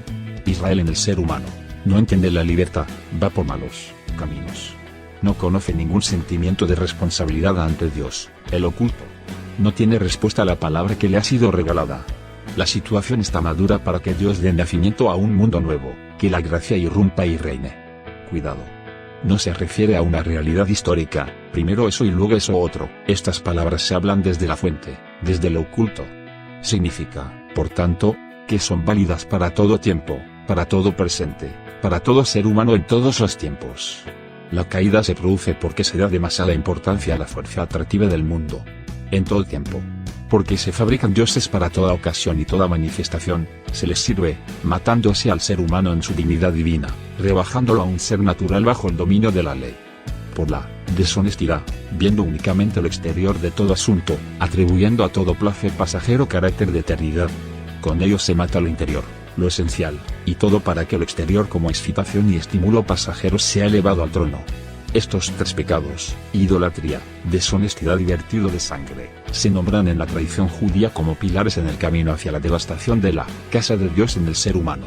Israel en el ser humano no entiende la libertad, va por malos caminos. No conoce ningún sentimiento de responsabilidad ante Dios, el oculto. No tiene respuesta a la palabra que le ha sido regalada. La situación está madura para que Dios dé nacimiento a un mundo nuevo, que la gracia irrumpa y reine. Cuidado. No se refiere a una realidad histórica, primero eso y luego eso otro. Estas palabras se hablan desde la fuente, desde lo oculto. Significa, por tanto, que son válidas para todo tiempo, para todo presente, para todo ser humano en todos los tiempos. La caída se produce porque se da demasiada importancia a la fuerza atractiva del mundo. En todo tiempo. Porque se fabrican dioses para toda ocasión y toda manifestación, se les sirve, matándose al ser humano en su dignidad divina, rebajándolo a un ser natural bajo el dominio de la ley. Por la deshonestidad, viendo únicamente lo exterior de todo asunto, atribuyendo a todo placer pasajero carácter de eternidad. Con ello se mata lo interior, lo esencial, y todo para que lo exterior como excitación y estímulo pasajero sea elevado al trono. Estos tres pecados, idolatría, deshonestidad y vertido de sangre, se nombran en la tradición judía como pilares en el camino hacia la devastación de la casa de Dios en el ser humano.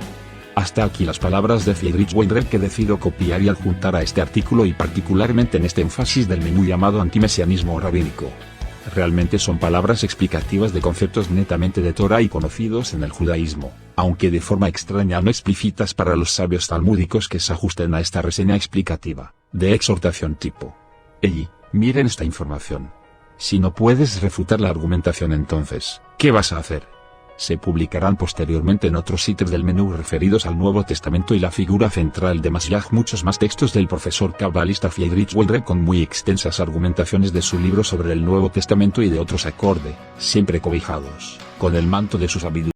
Hasta aquí las palabras de Friedrich Weinreich que decido copiar y adjuntar a este artículo y particularmente en este énfasis del menú llamado antimesianismo rabínico. Realmente son palabras explicativas de conceptos netamente de Torah y conocidos en el judaísmo, aunque de forma extraña no explícitas para los sabios talmúdicos que se ajusten a esta reseña explicativa, de exhortación tipo. Miren esta información. Si no puedes refutar la argumentación entonces, ¿qué vas a hacer? Se publicarán posteriormente en otros sitios del menú referidos al Nuevo Testamento y la figura central de Mashiach muchos más textos del profesor cabalista Friedrich Weinreich con muy extensas argumentaciones de su libro sobre el Nuevo Testamento y de otros acorde, siempre cobijados, con el manto de su sabiduría.